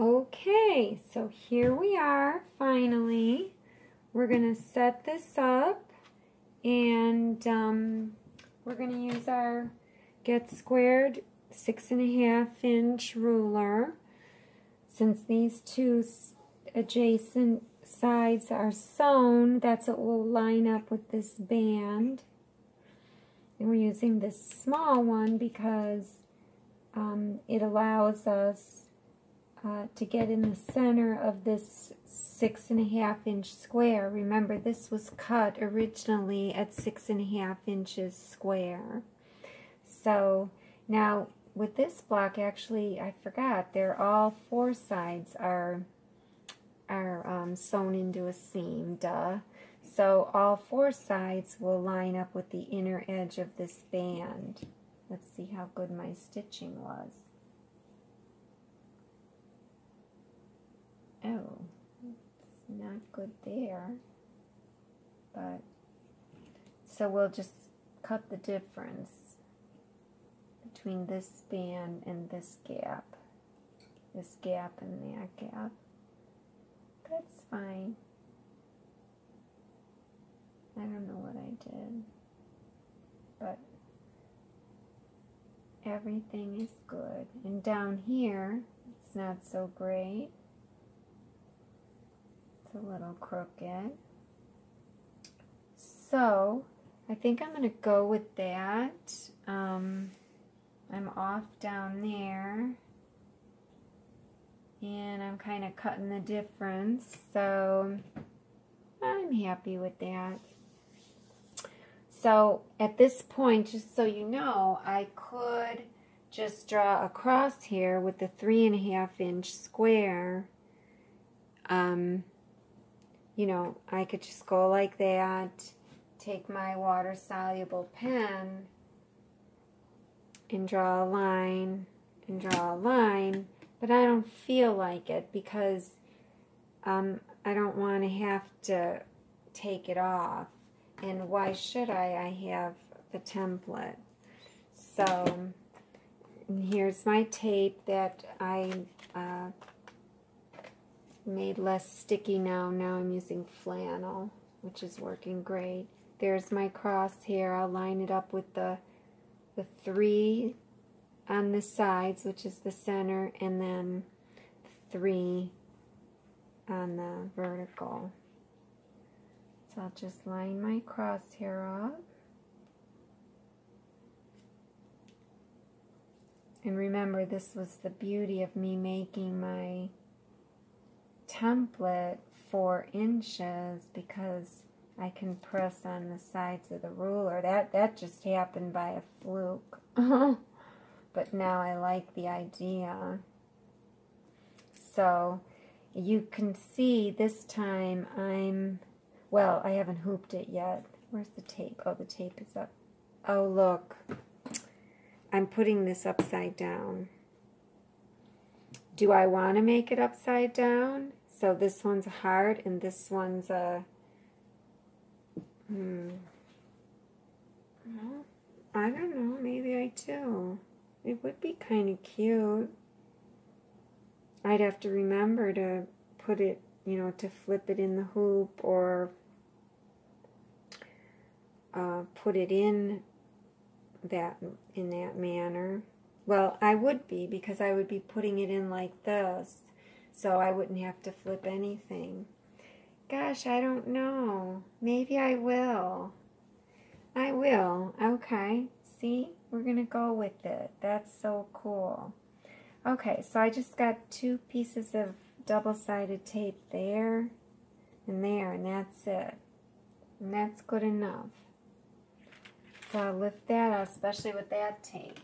Okay, so here we are, finally. We're going to set this up, and we're going to use our Get Squared 6.5-inch ruler. Since these two adjacent sides are sewn, that's what will line up with this band. And we're using this small one because it allows us to get in the center of this 6.5-inch square. Remember, this was cut originally at 6.5 inches square. So now with this block, actually, I forgot, they're all four sides are sewn into a seam, duh. So all four sides will line up with the inner edge of this band. Let's see how good my stitching was. Oh, it's not good there. But, so we'll just cut the difference between this band and this gap and that gap. That's fine. I don't know what I did, but everything is good. And down here, it's not so great. It's a little crooked. So, I think I'm going to go with that. I'm off down there. And I'm kind of cutting the difference. So, I'm happy with that. So, at this point, just so you know, I could just draw across here with the 3.5-inch square. You know, I could just go like that, take my water-soluble pen, and draw a line, but I don't feel like it because I don't want to have to take it off. And why should I? I have the template. So here's my tape that I made less sticky now. Now I'm using flannel, which is working great. There's my crosshair. I'll line it up with the 3 on the sides, which is the center, and then 3 on the vertical. So I'll just line my crosshair up. And remember, this was the beauty of me making my template 4 inches because I can press on the sides of the ruler. That just happened by a fluke. But now I like the idea. So you can see this time well, I haven't hooped it yet. Where's the tape? Oh, the tape is up. Oh, look. I'm putting this upside down. Do I want to make it upside down? So this one's hard and this one's a... Well, I don't know. Maybe I do. It would be kind of cute. I'd have to remember to put it, you know, to flip it in the hoop or put it in that manner. Well, I would be, because I would be putting it in like this, so I wouldn't have to flip anything. Gosh, I don't know. Maybe I will. I will. Okay. See? We're going to go with it. That's so cool. Okay, so I just got 2 pieces of double-sided tape there, and that's it. And that's good enough. So I'll lift that out, especially with that tape.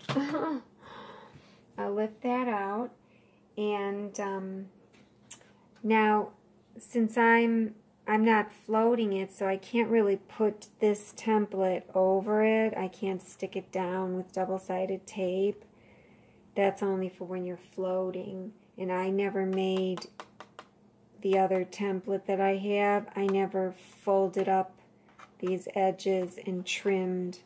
I'll lift that out, and now since I'm not floating it, so I can't really put this template over it. I can't stick it down with double-sided tape. That's only for when you're floating. And I never made the other template that I have. I never folded up these edges and trimmed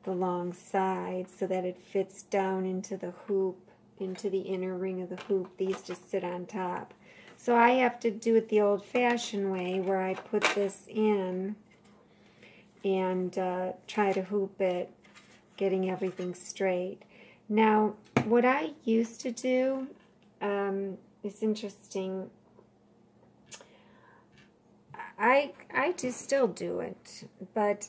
the long sides so that it fits down into the hoop into the inner ring of the hoop. These just sit on top. So I have to do it the old-fashioned way, where I put this in and try to hoop it, getting everything straight. Now, what I used to do is interesting. I do still do it, but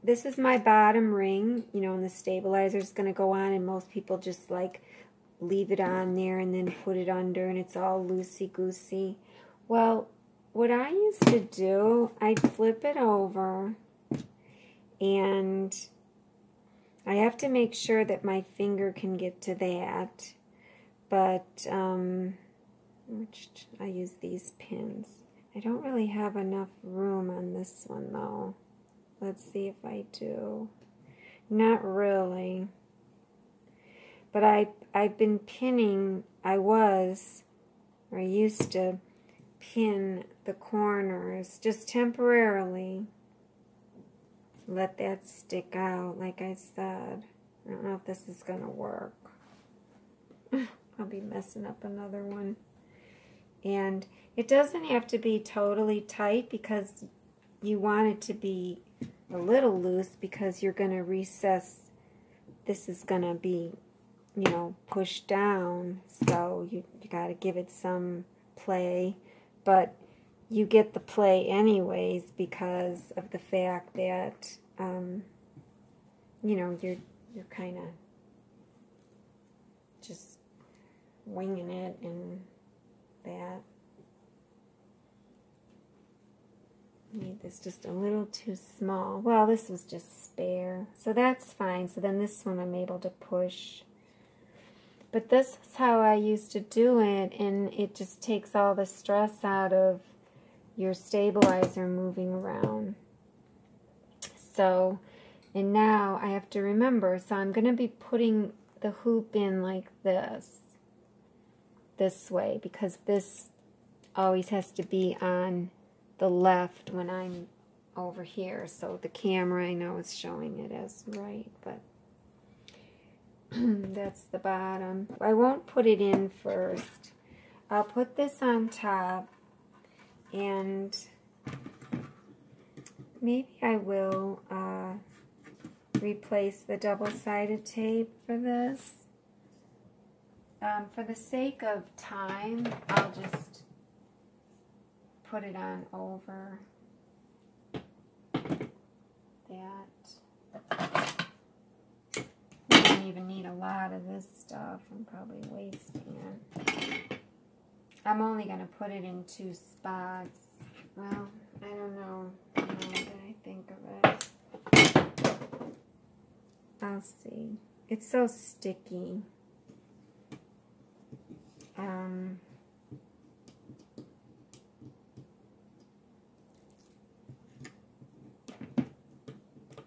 this is my bottom ring, you know, and the stabilizer is going to go on, and most people just like leave it on there and then put it under, and it's all loosey-goosey. Well, what I used to do, I'd flip it over, and I have to make sure that my finger can get to that, but I use these pins. I don't really have enough room on this one, though. Let's see if I do. Not really. But I've been pinning, I used to pin the corners just temporarily. Let that stick out, like I said. I don't know if this is going to work. I'll be messing up another one. And it doesn't have to be totally tight, because you want it to be a little loose, because you're going to recess. This is going to be, you know, pushed down, so you got to give it some play. But you get the play anyways, because of the fact that, you know, you're kind of just winging it and that. Made this just a little too small. Well, this was just spare, so that's fine. So then this one I'm able to push. But this is how I used to do it, and it just takes all the stress out of your stabilizer moving around. So, and now I have to remember, so I'm going to be putting the hoop in like this way, because this always has to be on the left when I'm over here. So the camera, I know, is showing it as right, but that's the bottom. I won't put it in first. I'll put this on top, and maybe I will replace the double-sided tape for this. For the sake of time, I'll just put it on over that. I don't even need a lot of this stuff. I'm probably wasting it. I'm only going to put it in 2 spots. Well, I don't know. What did I think of it? I'll see. It's so sticky.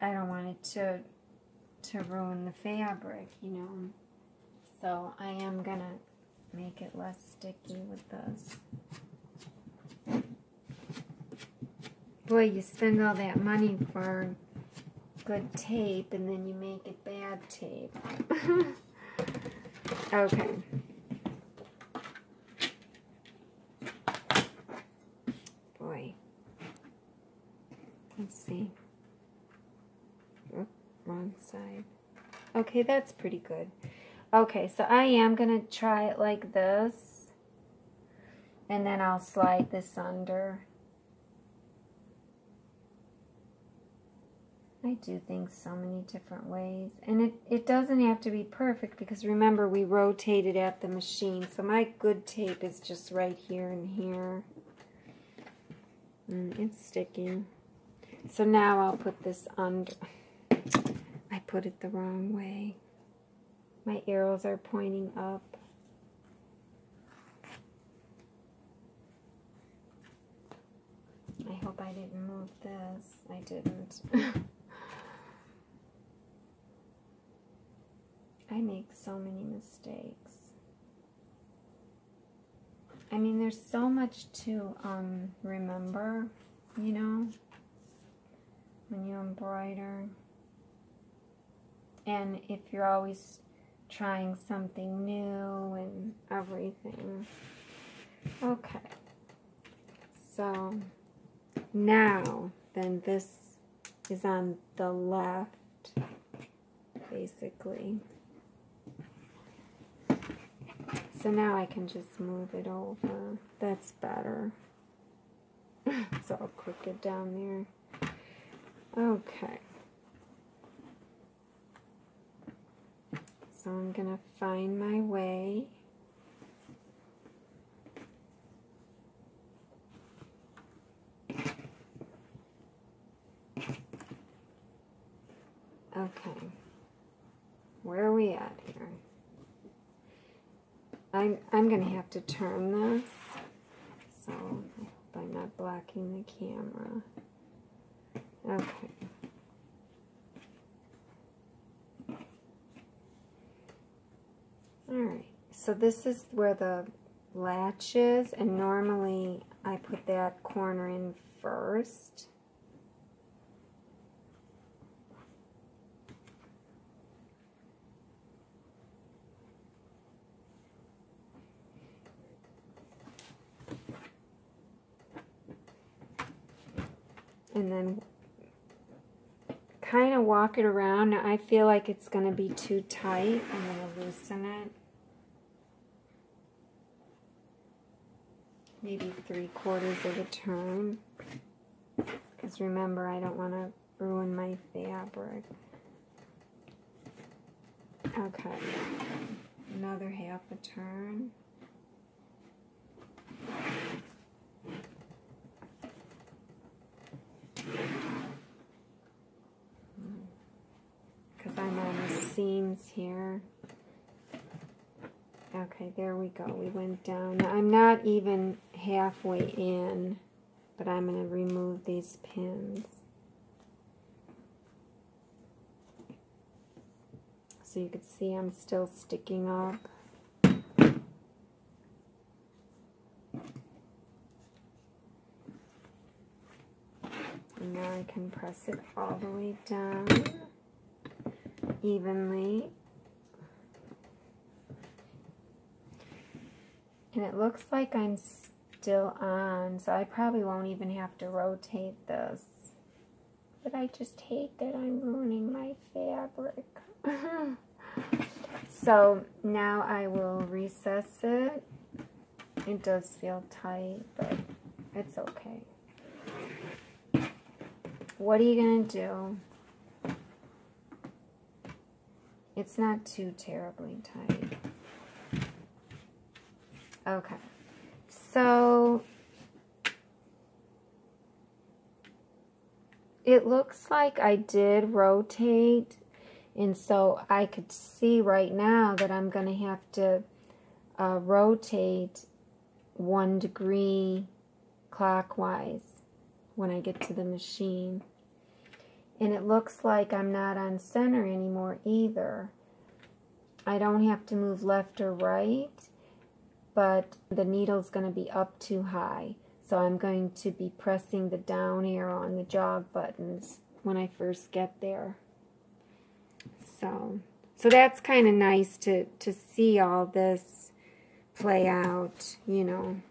I don't want it to ruin the fabric, you know. So I am gonna make it less sticky with this. Boy, you spend all that money for good tape, and then you make it bad tape. Okay. Boy. Let's see. Wrong side. Okay, that's pretty good. Okay, so I am going to try it like this, and then I'll slide this under. I do things so many different ways, and it doesn't have to be perfect, because remember, we rotate it at the machine, so my good tape is just right here and here. It's sticky. So now I'll put this under. I put it the wrong way. My arrows are pointing up. I hope I didn't move this. I didn't. I make so many mistakes. I mean, there's so much to remember, you know, when you embroider. And if you're always trying something new and everything. Okay, so now then this is on the left, basically. So now I can just move it over. That's better. It's all crooked down there. Okay. So I'm going to find my way. Okay. Where are we at here? I'm going to have to turn this, so I hope I'm not blocking the camera. Okay. Alright, so this is where the latch is, and normally I put that corner in first. And then kind of walk it around. Now I feel like it's going to be too tight. I'm going to loosen it. Maybe 3/4 of a turn. Because remember, I don't want to ruin my fabric. Okay. Another 1/2 a turn. Because I'm on the seams here. Okay, there we go. We went down. Now, I'm not even halfway in, but I'm going to remove these pins. So you can see I'm still sticking up. And now I can press it all the way down evenly. And it looks like I'm still on, so I probably won't even have to rotate this. But I just hate that I'm ruining my fabric. So now I will recess it. It does feel tight, but it's okay. What are you going to do? It's not too terribly tight. Okay, so it looks like I did rotate, and so I could see right now that I'm going to have to rotate 1 degree clockwise when I get to the machine. And it looks like I'm not on center anymore either. I don't have to move left or right, but the needle's going to be up too high. So I'm going to be pressing the down arrow on the jog buttons when I first get there. So that's kind of nice to see all this play out, you know.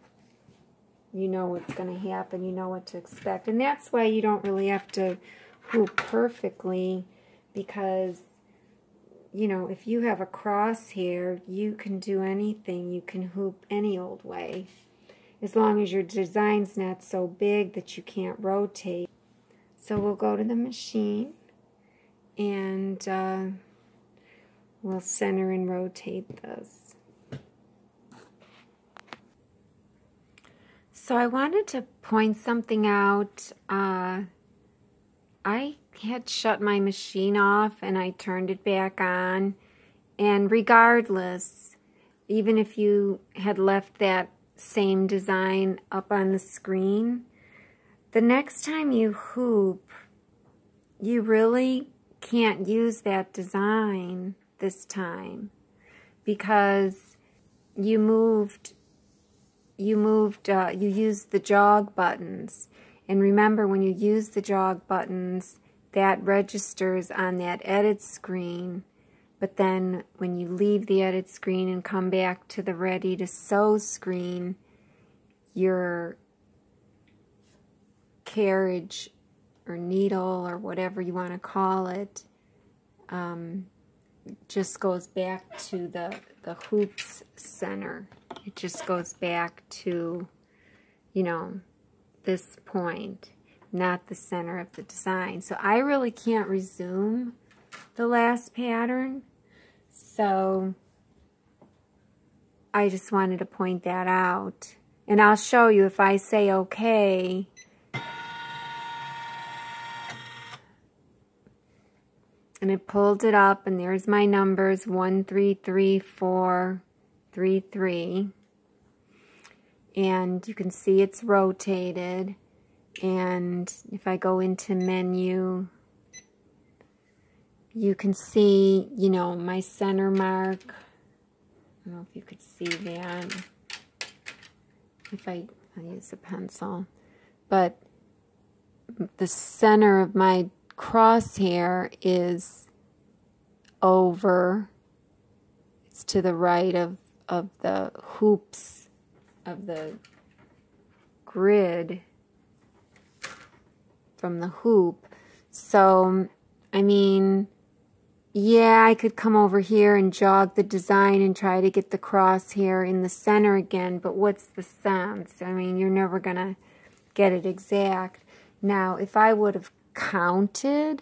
You know what's going to happen, you know what to expect. And that's why you don't really have to hoop perfectly, because you know, if you have a crosshair, you can do anything. You can hoop any old way, as long as your design's not so big that you can't rotate. So we'll go to the machine, and we'll center and rotate this. So I wanted to point something out. I had shut my machine off and I turned it back on, and regardless, even if you had left that same design up on the screen, the next time you hoop, you really can't use that design this time, because you used the jog buttons. And remember, when you use the jog buttons, that registers on that edit screen But then when you leave the edit screen and come back to the ready to sew screen, your carriage or needle or whatever you want to call it just goes back to the hoops center. It just goes back to, you know, this point, not the center of the design. So I really can't resume the last pattern, so I just wanted to point that out. And I'll show you if I say okay, and it pulled it up, and there's my numbers 1 3 3 4 3 3, and you can see it's rotated. And if I go into menu, you can see, you know, my center mark. I don't know if you could see that if I use a pencil, but the center of my crosshair is over. It's to the right of the hoops of the grid from the hoop. So, I mean, yeah, I could come over here and jog the design and try to get the crosshair in the center again, but what's the sense? I mean, you're never going to get it exact. Now, if I would have counted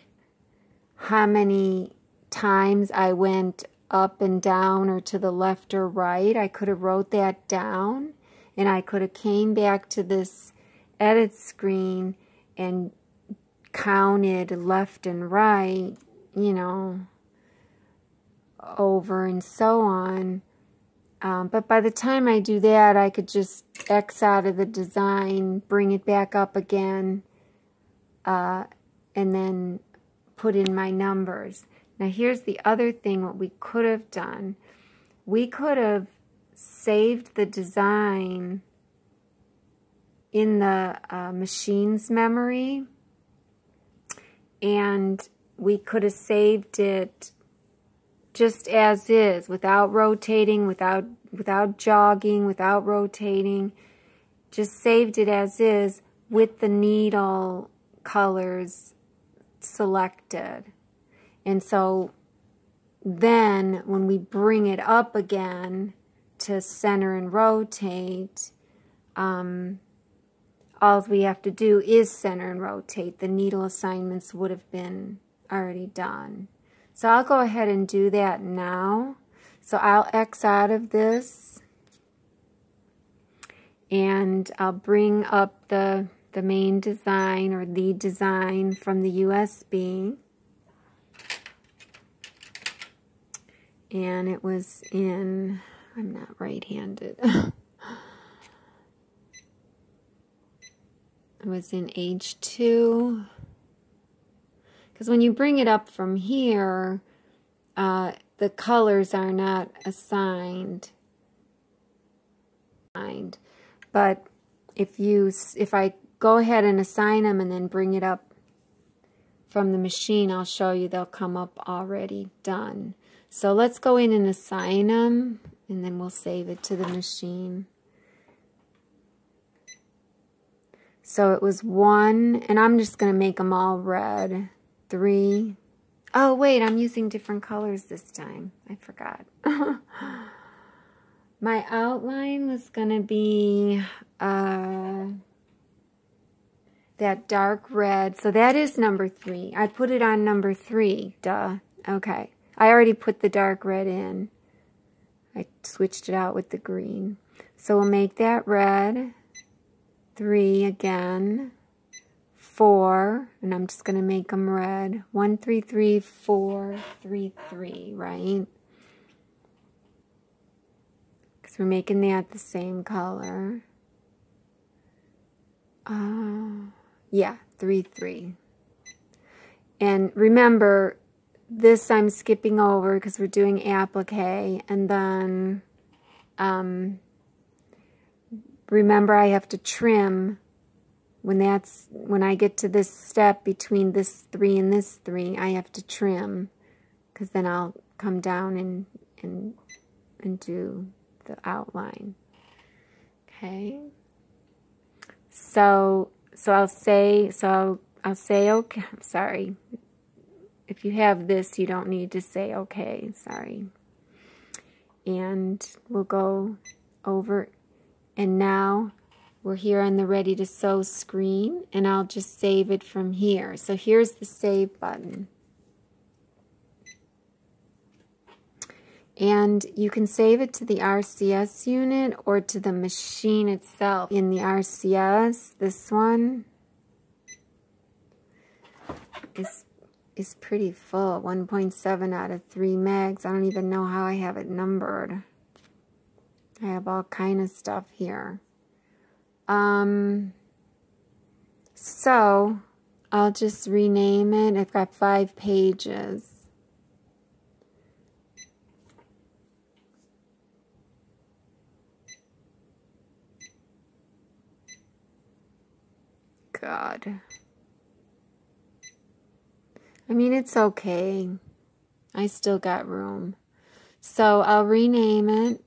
how many times I went up and down or to the left or right, I could have wrote that down, and I could have came back to this edit screen and counted left and right, you know, over and so on. But by the time I do that, I could just X out of the design, bring it back up again, and then put in my numbers. Now here's the other thing what we could have done. We could have saved the design in the machine's memory, and we could have saved it just as is, without rotating, without jogging, without rotating. Just saved it as is with the needle colors selected. And so then when we bring it up again to center and rotate, all we have to do is center and rotate. The needle assignments would have been already done. So I'll go ahead and do that now. So I'll X out of this, and I'll bring up the main design or the design from the USB. And it was in, I'm not right-handed. It was in H2. Because when you bring it up from here, the colors are not assigned. But if I go ahead and assign them and then bring it up from the machine, I'll show you they'll come up already done. So let's go in and assign them, and then we'll save it to the machine. So it was 1, and I'm just going to make them all red. 3. Oh, wait, I'm using different colors this time. I forgot. My outline was going to be that dark red. So that is number 3. I put it on number 3. Duh. Okay. I already put the dark red in. I switched it out with the green. So we'll make that red. 3 again. 4, and I'm just going to make them red. 1 3 3 4 3 3, right? Because we're making that the same color. Yeah, 3 3. And remember, this I'm skipping over because we're doing applique, and then remember I have to trim. When I get to this step between this 3 and this 3, I have to trim, because then I'll come down and do the outline. Okay. So I'll say okay. Sorry. If you have this, you don't need to say okay. Sorry. And we'll go over, and now we're here on the Ready to Sew screen, and I'll just save it from here. So here's the Save button. And you can save it to the RCS unit or to the machine itself. In the RCS, this one is pretty full, 1.7 out of 3 megs. I don't even know how I have it numbered. I have all kind of stuff here. So I'll just rename it. I've got 5 pages. God. I mean, it's okay. I still got room. So I'll rename it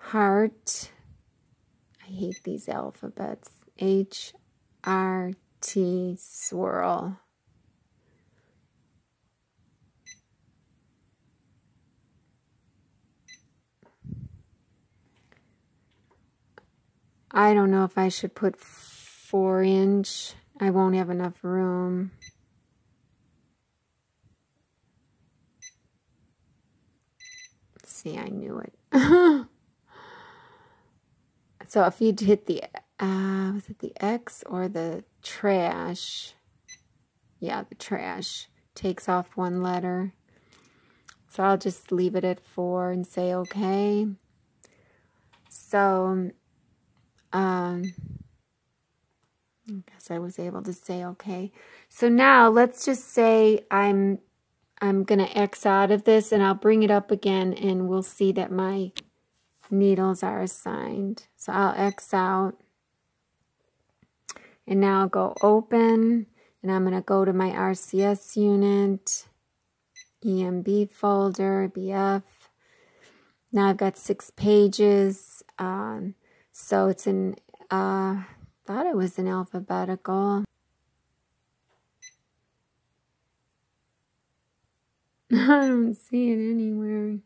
Heart. I hate these alphabets. HRT Swirl. I don't know if I should put 4-inch. I won't have enough room. See, I knew it. So if you'd hit the, was it the X or the trash? Yeah, the trash takes off 1 letter. So I'll just leave it at 4 and say okay. So, I guess I was able to say okay. So now let's just say I'm going to X out of this, and I'll bring it up again, and we'll see that my needles are assigned. So I'll X out, and now I'll go open, and I'm going to go to my RCS unit, EMB folder, BF. Now I've got 6 pages. So it's in, thought it was in alphabetical. I don't see it anywhere.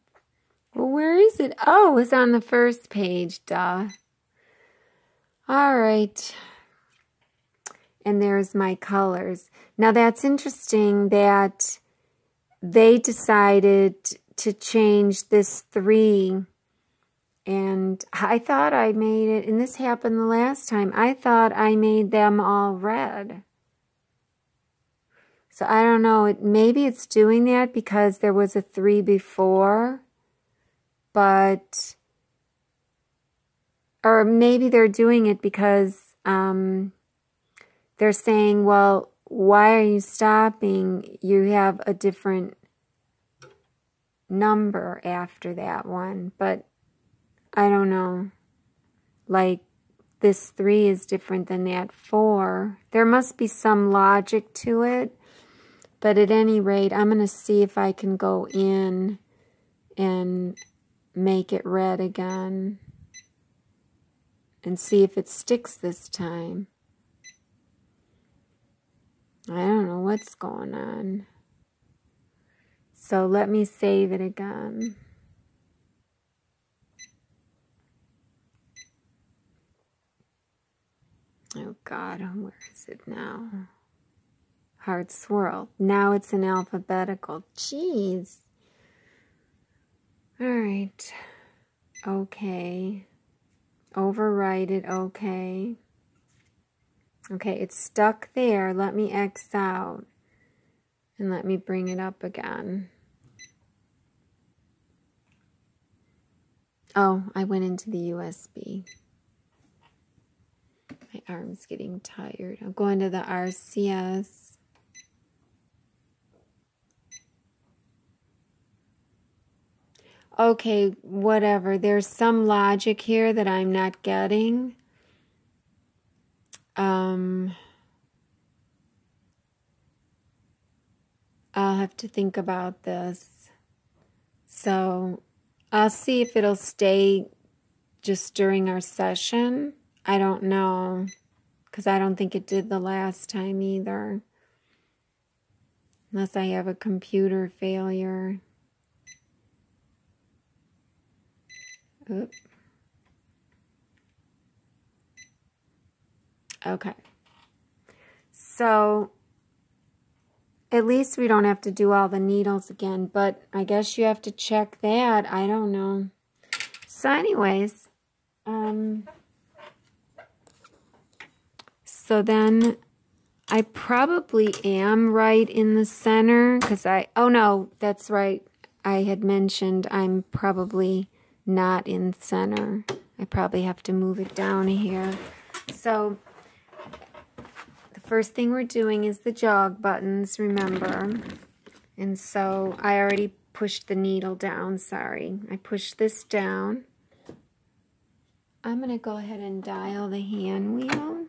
Well, where is it? Oh, it's on the first page, duh. All right. And there's my colors. Now that's interesting that they decided to change this 3. And I thought I made it, and this happened the last time, I thought I made them all red. So I don't know, maybe it's doing that because there was a 3 before, but, or maybe they're doing it because they're saying, well, why are you stopping? You have a different number after that one, but I don't know. Like, this 3 is different than that 4. There must be some logic to it. But at any rate, I'm going to see if I can go in and make it red again. And see if it sticks this time. I don't know what's going on. So let me save it again. Oh God, where is it now? Heart Swirl. Now it's in alphabetical. Jeez. All right. Okay. Overwrite it. Okay. Okay, it's stuck there. Let me X out. And let me bring it up again. Oh, I went into the USB. My arm's getting tired. I'm going to the RCS. Okay, whatever. There's some logic here that I'm not getting. I'll have to think about this. So I'll see if it'll stay just during our session. I don't know, because I don't think it did the last time either. Unless I have a computer failure. Oop. Okay. So at least we don't have to do all the needles again, but I guess you have to check that. I don't know. So anyways, so then I probably am right in the center because oh no, that's right. I had mentioned I'm probably not in center. I probably have to move it down here. So the first thing we're doing is the jog buttons, remember. And so I already pushed the needle down, sorry. I pushed this down. I'm going to go ahead and dial the hand wheel.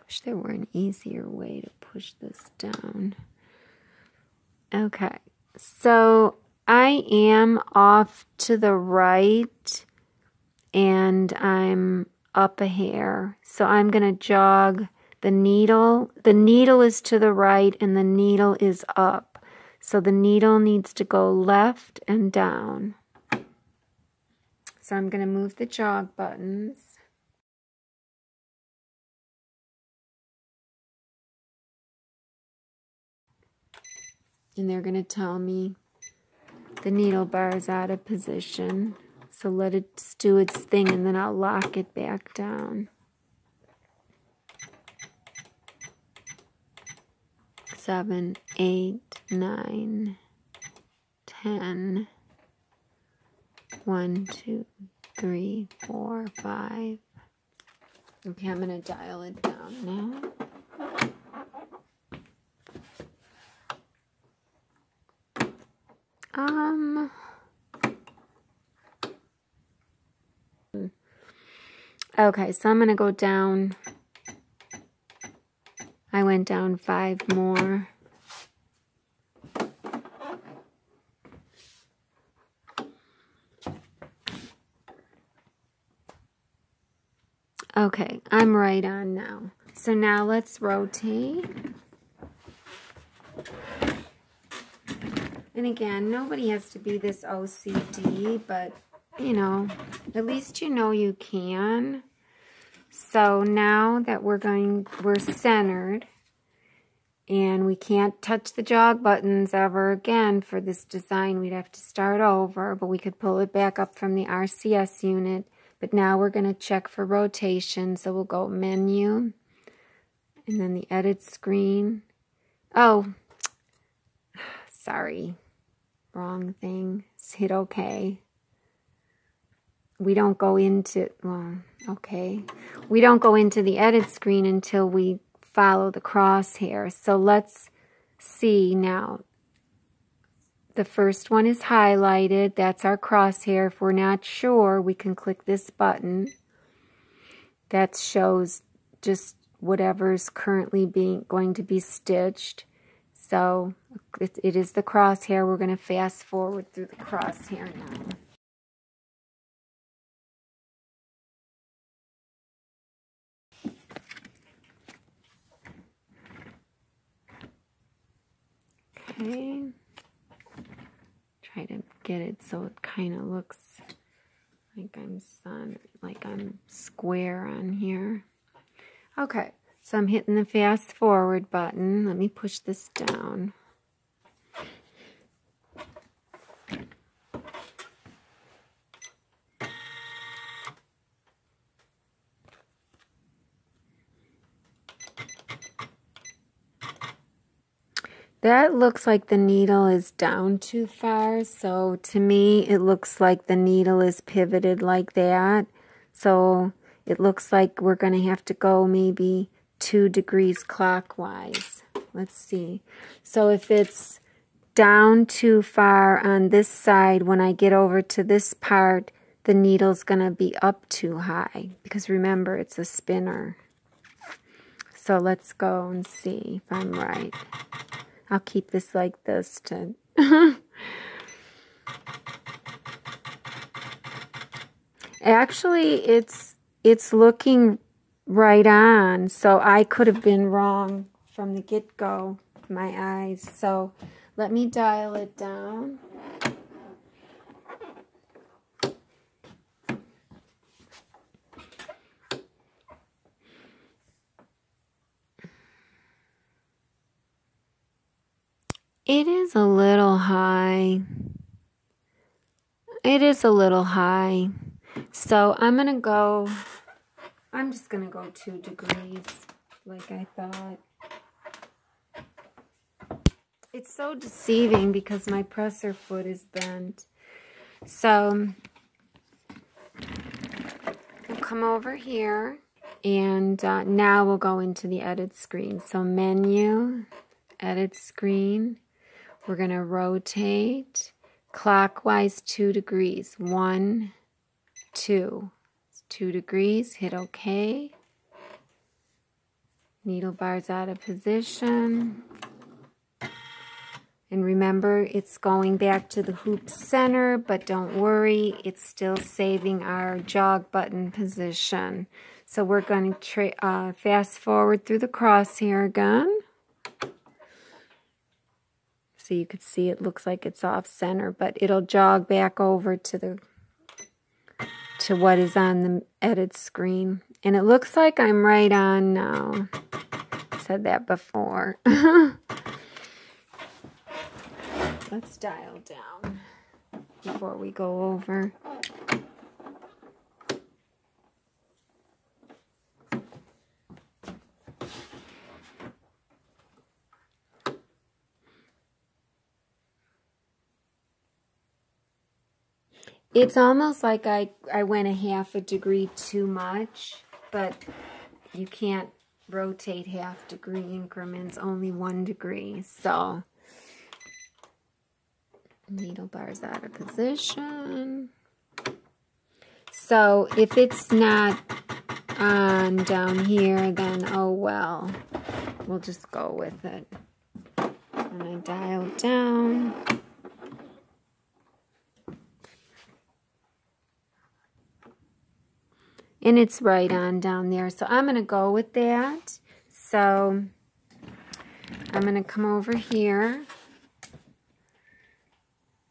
Wish there were an easier way to push this down. Okay, so I am off to the right and I'm up a hair. So I'm going to jog the needle. The needle is to the right and the needle is up. So the needle needs to go left and down. So I'm going to move the jog buttons. And they're going to tell me the needle bar is out of position. So let it do its thing and then I'll lock it back down. 7, 8, 9, 10. 1, 2, 3, 4, 5. Okay, I'm going to dial it down now. Okay, so I'm going to go down. I went down 5 more. Okay, I'm right on now. So now let's rotate. And again, nobody has to be this OCD, but, you know, at least you know you can. So now that we're centered, and we can't touch the jog buttons ever again for this design. We'd have to start over, but we could pull it back up from the RCS unit. But now we're going to check for rotation. So we'll go menu, and then the edit screen. Oh, sorry. Wrong thing. Hit OK. We don't go into, well, okay. We don't go into the edit screen until we follow the crosshair. So let's see now. The first one is highlighted. That's our crosshair. If we're not sure, we can click this button. That shows just whatever's currently going to be stitched. So it is the crosshair. We're going to fast forward through the crosshair now. Okay. Try to get it so it kind of looks like I'm square on here. Okay, so I'm hitting the fast forward button. Let me push this down. That looks like the needle is down too far, so to me it looks like the needle is pivoted like that. So it looks like we're going to have to go maybe 2 degrees clockwise. Let's see. So if it's down too far on this side, when I get over to this part, the needle's going to be up too high. Because remember, it's a spinner. So let's go and see if I'm right. I'll keep this like this to... Actually, it's looking right on, so I could have been wrong from the get-go, my eyes. So let me dial it down. It is a little high. It is a little high. So I'm just going to go 2 degrees like I thought. It's so deceiving because my presser foot is bent. So we'll come over here and now we'll go into the edit screen. So menu, edit screen. We're going to rotate clockwise 2 degrees. 1, 2. It's 2 degrees. Hit OK. Needle bars out of position. And remember, it's going back to the hoop center, but don't worry, it's still saving our jog button position. So we're going to fast forward through the crosshair again. So you could see it looks like it's off center, but it'll jog back over to what is on the edit screen. And it looks like I'm right on now. I said that before. Let's dial down before we go over. It's almost like I went a half a degree too much, but you can't rotate half degree increments, only 1 degree. So needle bars out of position. So if it's not on down here, then oh well. We'll just go with it. And I dial down. And it's right on down there. So I'm going to go with that. So I'm going to come over here.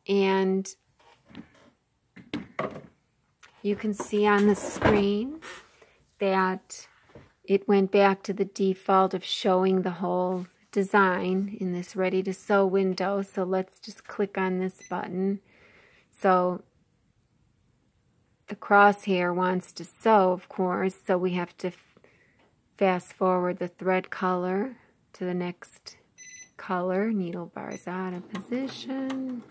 And you can see on the screen that it went back to the default of showing the whole design in this Ready to Sew window. So let's just click on this button. So the crosshair wants to sew, of course, so we have to fast forward the thread color to the next color. Needle bars out of position.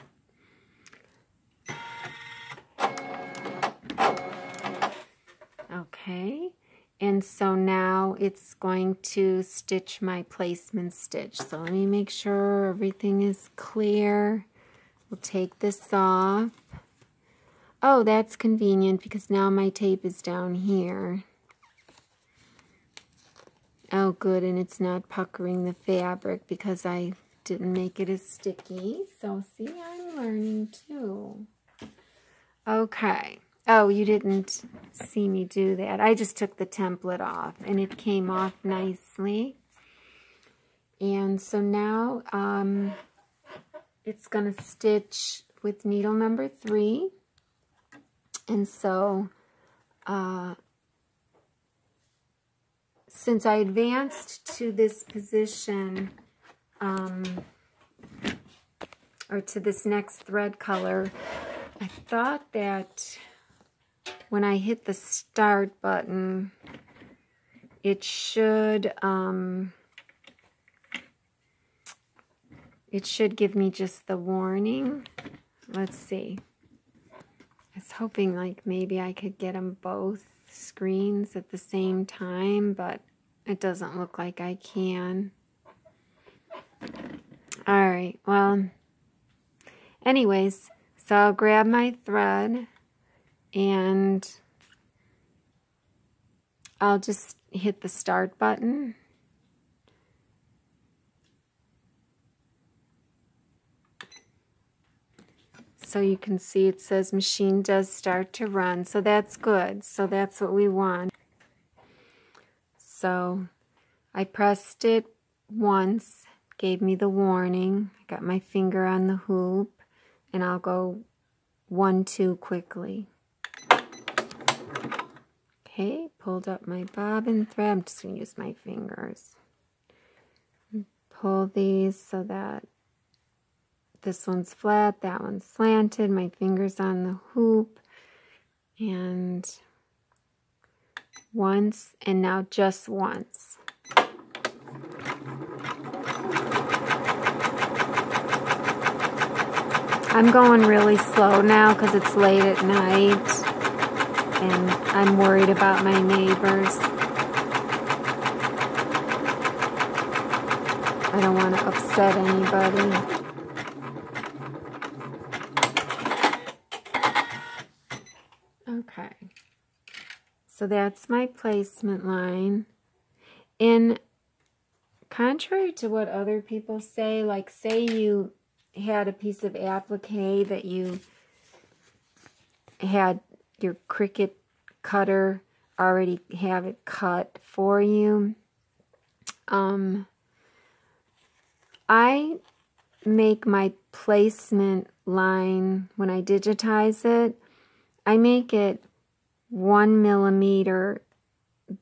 Okay, and so now it's going to stitch my placement stitch. So let me make sure everything is clear. We'll take this off. Oh, that's convenient because now my tape is down here. Oh, good, and it's not puckering the fabric because I didn't make it as sticky. So, see, I'm learning too. Okay. Oh, you didn't see me do that. I just took the template off, and it came off nicely. And so now it's going to stitch with needle number 3. And so, since I advanced to this position, or to this next thread color, I thought that when I hit the start button, it should give me just the warning. Let's see. I was hoping like maybe I could get them both screens at the same time, but it doesn't look like I can. All right, well, anyways, so I'll grab my thread and I'll just hit the start button so you can see it says machine does start to run, so that's good. So that's what we want. So I pressed it once, gave me the warning. I got my finger on the hoop, and I'll go 1, 2 quickly. Okay, pulled up my bobbin thread. I'm just going to use my fingers. Pull these so that this one's flat, that one's slanted. My finger's on the hoop. And once, and now just once. I'm going really slow now because it's late at night and I'm worried about my neighbors. I don't want to upset anybody. Okay, so that's my placement line. And contrary to what other people say, like say you had a piece of applique that you had your Cricut cutter already have it cut for you. I make my placement line, when I digitize it, I make it 1 millimeter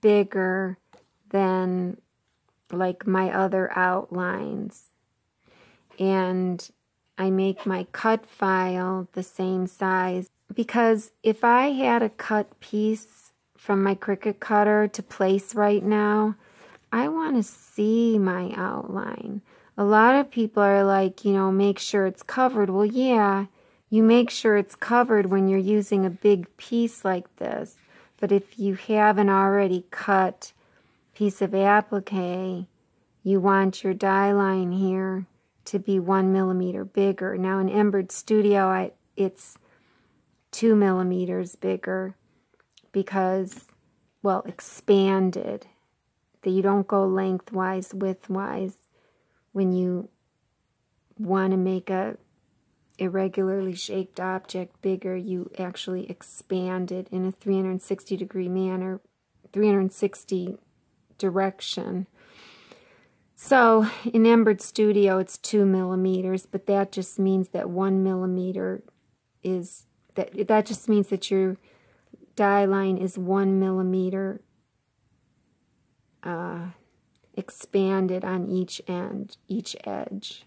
bigger than like my other outlines. And I make my cut file the same size, because if I had a cut piece from my Cricut cutter to place right now, I want to see my outline. A lot of people are like, you know, make sure it's covered. Well, yeah, you make sure it's covered when you're using a big piece like this. But if you have an already cut piece of applique, you want your die line here to be 1 millimeter bigger. Now in Mb4 Studio, it's 2 millimeters bigger because, well, expanded. That you don't go lengthwise, widthwise. When you want to make a irregularly shaped object bigger, you actually expand it in a 360-degree manner, 360 direction. So in Mb4 Studio, it's 2 millimeters, but that just means that 1 millimeter is, that just means that your die line is 1 millimeter expanded on each end, each edge.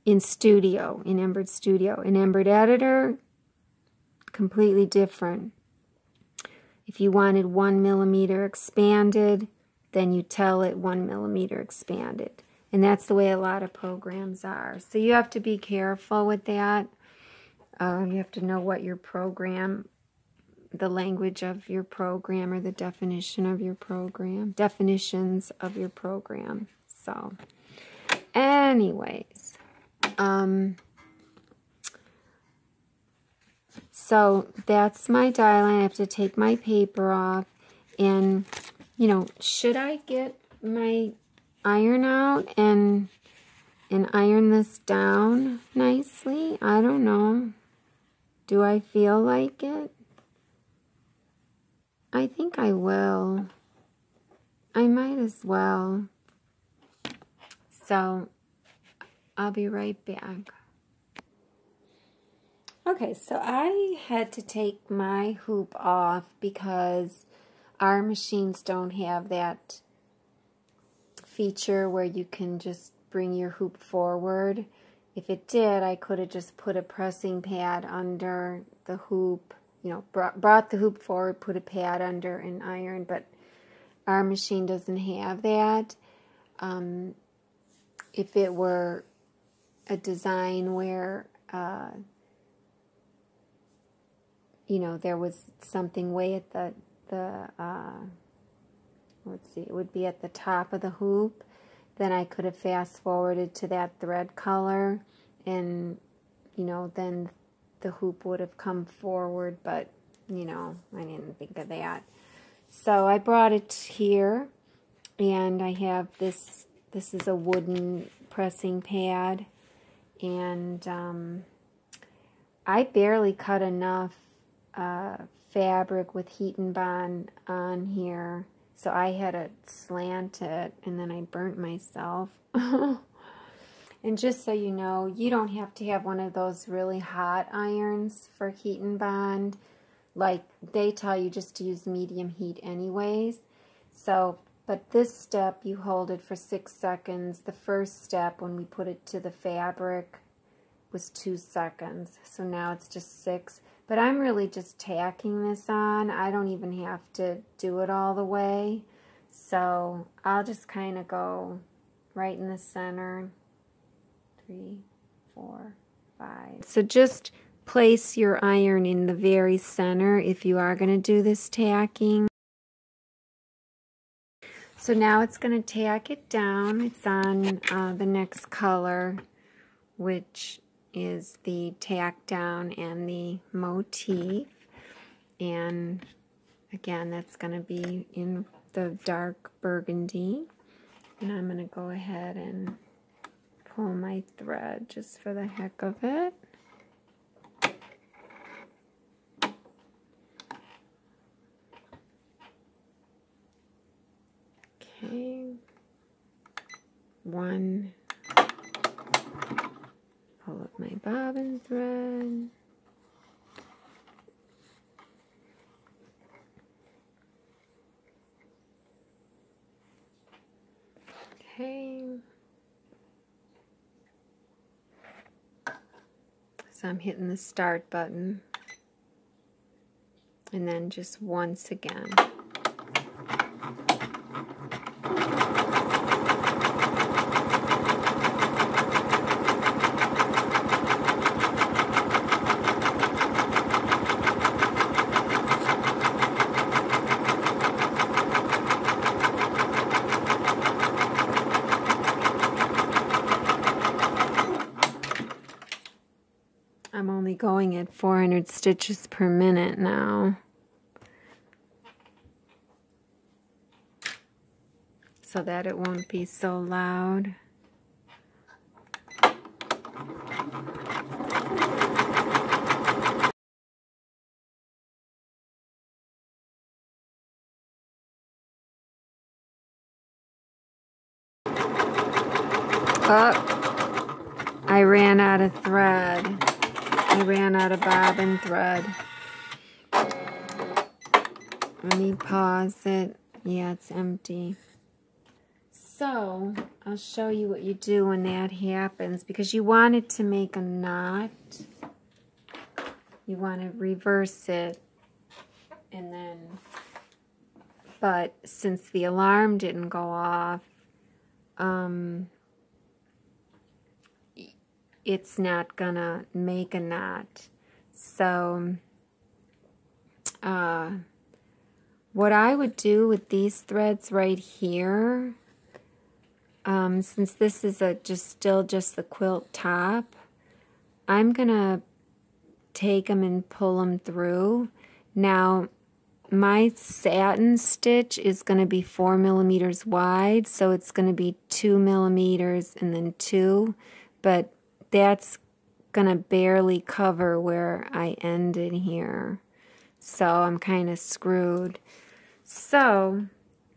In Studio, in Mb4 Studio. In Mb4 Editor, completely different. If you wanted 1 millimeter expanded, then you tell it 1 millimeter expanded. And that's the way a lot of programs are. So you have to be careful with that. You have to know what your program, the language of your program, or the definition of your program, definitions of your program. So, anyways, so that's my die line. I have to take my paper off, and you know, should I get my iron out and iron this down nicely? I don't know. Do I feel like it? I think I will. I might as well. So, I'll be right back. Okay, so I had to take my hoop off because our machines don't have that feature where you can just bring your hoop forward. If it did, I could have just put a pressing pad under the hoop, you know, brought the hoop forward, put a pad under and iron, but our machine doesn't have that. If it were a design where, you know, there was something way at the let's see, it would be at the top of the hoop, then I could have fast forwarded to that thread color, and, you know, then the hoop would have come forward, but, you know, I didn't think of that. So I brought it here, and I have this is a wooden pressing pad, and I barely cut enough fabric with heat and bond on here, so I had to slant it, and then I burnt myself. And just so you know, you don't have to have one of those really hot irons for heat and bond. Like, they tell you just to use medium heat anyways. So, but this step, you hold it for 6 seconds. The first step, when we put it to the fabric, was 2 seconds. So now it's just 6. But I'm really just tacking this on. I don't even have to do it all the way. So I'll just kind of go right in the center. 3, 4, 5. So just place your iron in the very center if you are going to do this tacking. So now it's going to tack it down. It's on the next color, which is the tack down and the motif. And again, that's going to be in the dark burgundy. And I'm going to go ahead and pull my thread just for the heck of it. Okay. 1. Pull up my bobbin thread. Okay. So I'm hitting the start button, and then just once again. I'm only going at 400 stitches per minute now, so that it won't be so loud. Oh, I ran out of thread. I ran out of bobbin thread. Let me pause it. Yeah, it's empty. So, I'll show you what you do when that happens, because you want it to make a knot. You want to reverse it, and then, but since the alarm didn't go off, it's not gonna make a knot. So what I would do with these threads right here, since this is still just the quilt top, I'm gonna take them and pull them through. Now my satin stitch is going to be 4 millimeters wide, so it's going to be 2 millimeters and then 2, but that's going to barely cover where I ended here. So I'm kind of screwed. So,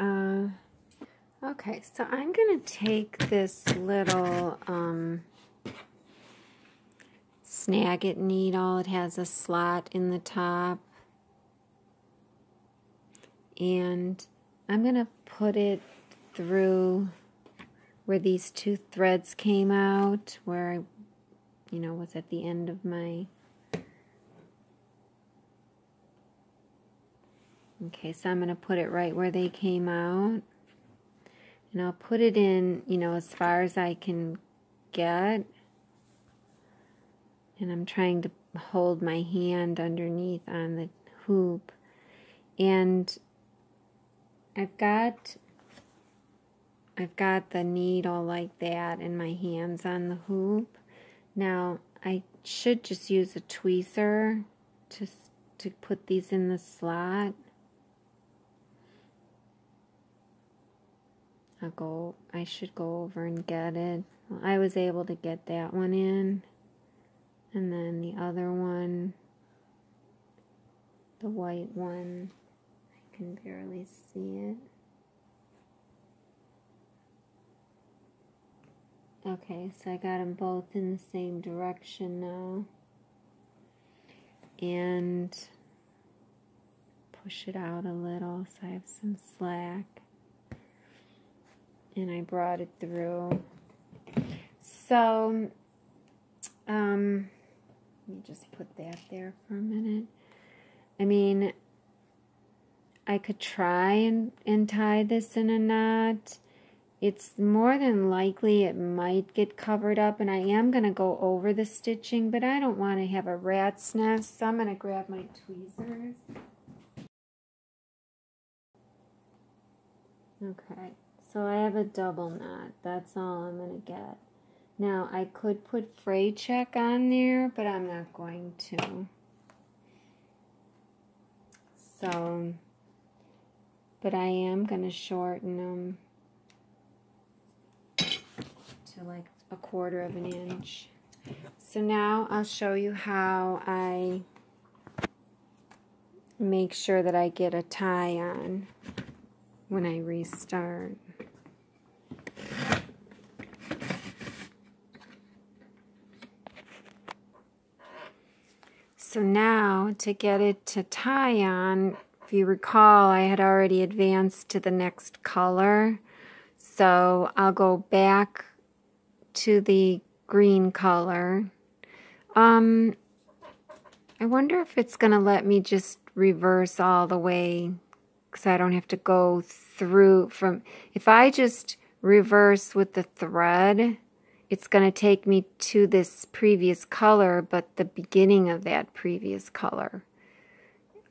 okay, so I'm going to take this little snagit needle. It has a slot in the top. And I'm going to put it through where these 2 threads came out, where I, was at the end of my... Okay, so I'm going to put it right where they came out. And I'll put it in, as far as I can get. And I'm trying to hold my hand underneath on the hoop. And I've got the needle like that and my hands on the hoop. Now I should just use a tweezer to put these in the slot. I should go over and get it. Well, I was able to get that one in. And then the other one, the white one, I can barely see it. Okay, so I got them both in the same direction now. And push it out a little so I have some slack. And I brought it through. So, let me just put that there for a minute. I mean, I could try and tie this in a knot. It's more than likely it might get covered up, and I am going to go over the stitching, but I don't want to have a rat's nest, so I'm going to grab my tweezers. Okay, so I have a double knot. That's all I'm going to get. Now, I could put fray check on there, but I'm not going to. So, but I am going to shorten them to like 1/4 of an inch. So now I'll show you how I make sure that I get a tie on when I restart. So now to get it to tie on, if you recall, I had already advanced to the next color. So I'll go back to the green color. I wonder if it's going to let me just reverse all the way, because I don't have to go through from... If I just reverse with the thread, it's going to take me to this previous color, but the beginning of that previous color.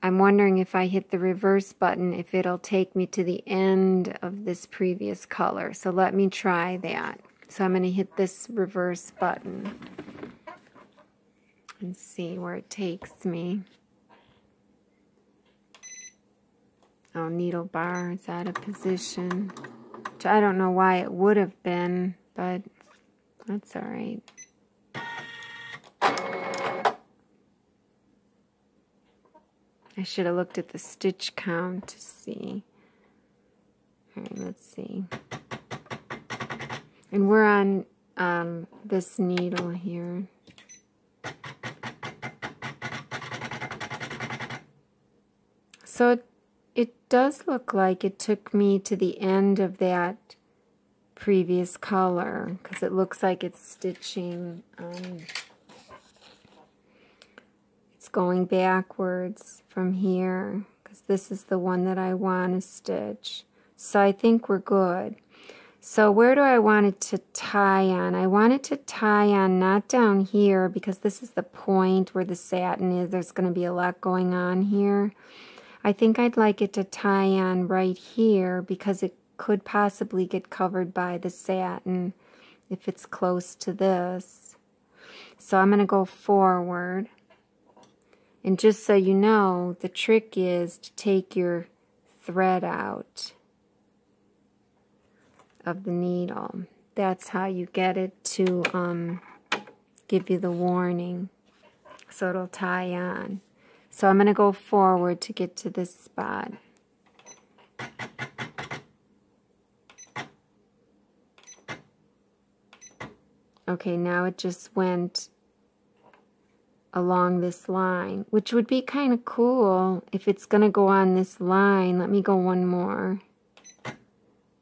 I'm wondering if I hit the reverse button, if it'll take me to the end of this previous color. So let me try that. So I'm going to hit this reverse button and see where it takes me. Oh, needle bar is out of position. Which I don't know why it would have been, but that's all right. I should have looked at the stitch count to see. All right, let's see. And we're on this needle here. So it does look like it took me to the end of that previous color, because it looks like it's stitching, it's going backwards from here, because this is the one that I want to stitch. So I think we're good. So where do I want it to tie on? I want it to tie on not down here, because this is the point where the satin is. There's going to be a lot going on here. I think I'd like it to tie on right here, because it could possibly get covered by the satin if it's close to this. So I'm going to go forward. And just so you know, the trick is to take your thread out of the needle. That's how you get it to give you the warning, so it'll tie on. So I'm going to go forward to get to this spot. Okay, now it just went along this line, which would be kind of cool if it's going to go on this line. Let me go one more.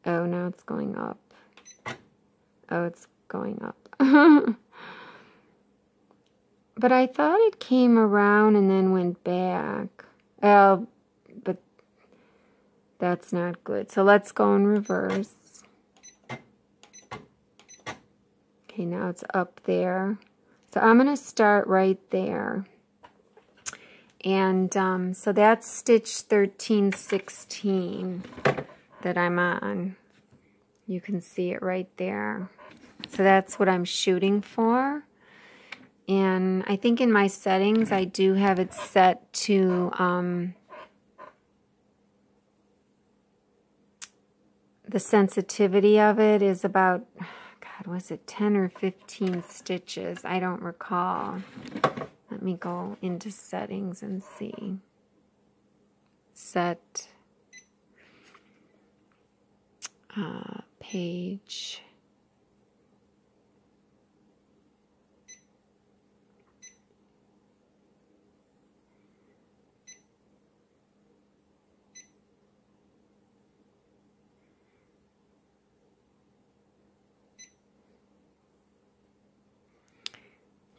Oh, now it's going up. Oh, it's going up. But I thought it came around and then went back. Oh, but that's not good. So let's go in reverse. Okay, now it's up there. So I'm going to start right there. And so that's stitch 1316 that I'm on. You can see it right there. So that's what I'm shooting for. And I think in my settings, I do have it set to the sensitivity of it is about, God, God, was it 10 or 15 stitches? I don't recall. Let me go into settings and see. Set page.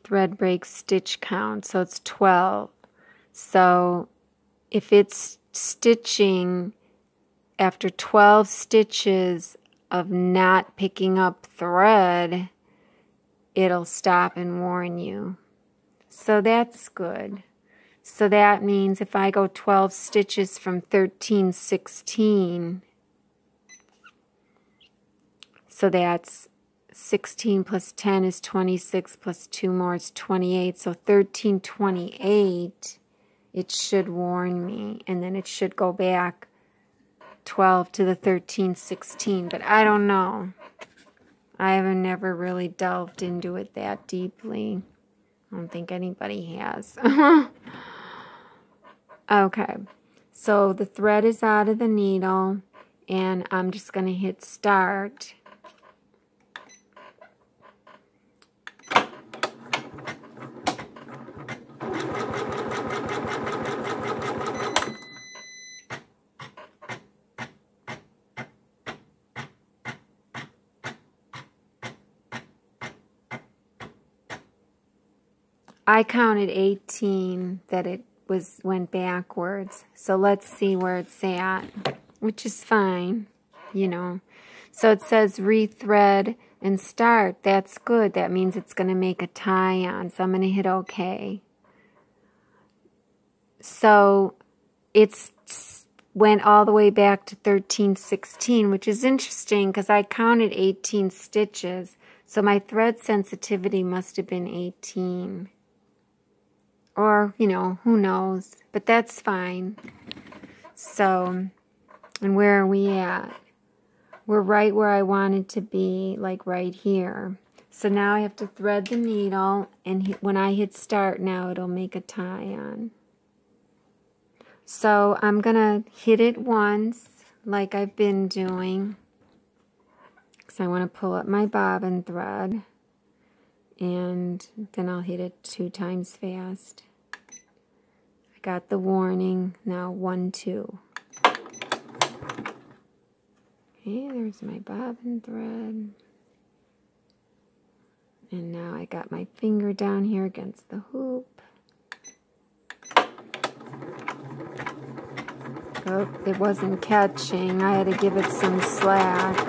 Thread break stitch count, so it's 12. So if it's stitching after 12 stitches of not picking up thread, it'll stop and warn you. So that's good. So that means if I go 12 stitches from 13, 16, so that's 16 plus 10 is 26 plus 2 more is 28. So 13, 28, it should warn me. And then it should go back 12 to the 13, 16. But I don't know. I have never really delved into it that deeply. I don't think anybody has. Okay. So the thread is out of the needle. And I'm just going to hit start. I counted 18 that it went backwards. So let's see where it's at, which is fine, you know. So it says rethread and start. That's good. That means it's going to make a tie on. So I'm going to hit OK. So it's went all the way back to 13, 16, which is interesting because I counted 18 stitches. So my thread sensitivity must have been 18. Or, you know, who knows. But that's fine. So, and where are we at? We're right where I wanted to be, like right here. So now I have to thread the needle, and when I hit start now, it'll make a tie on. So I'm going to hit it once, like I've been doing, because I want to pull up my bobbin thread. And then I'll hit it 2 times fast. I got the warning. Now 1, 2. Okay, there's my bobbin thread. And now I got my finger down here against the hoop. Oh, it wasn't catching. I had to give it some slack.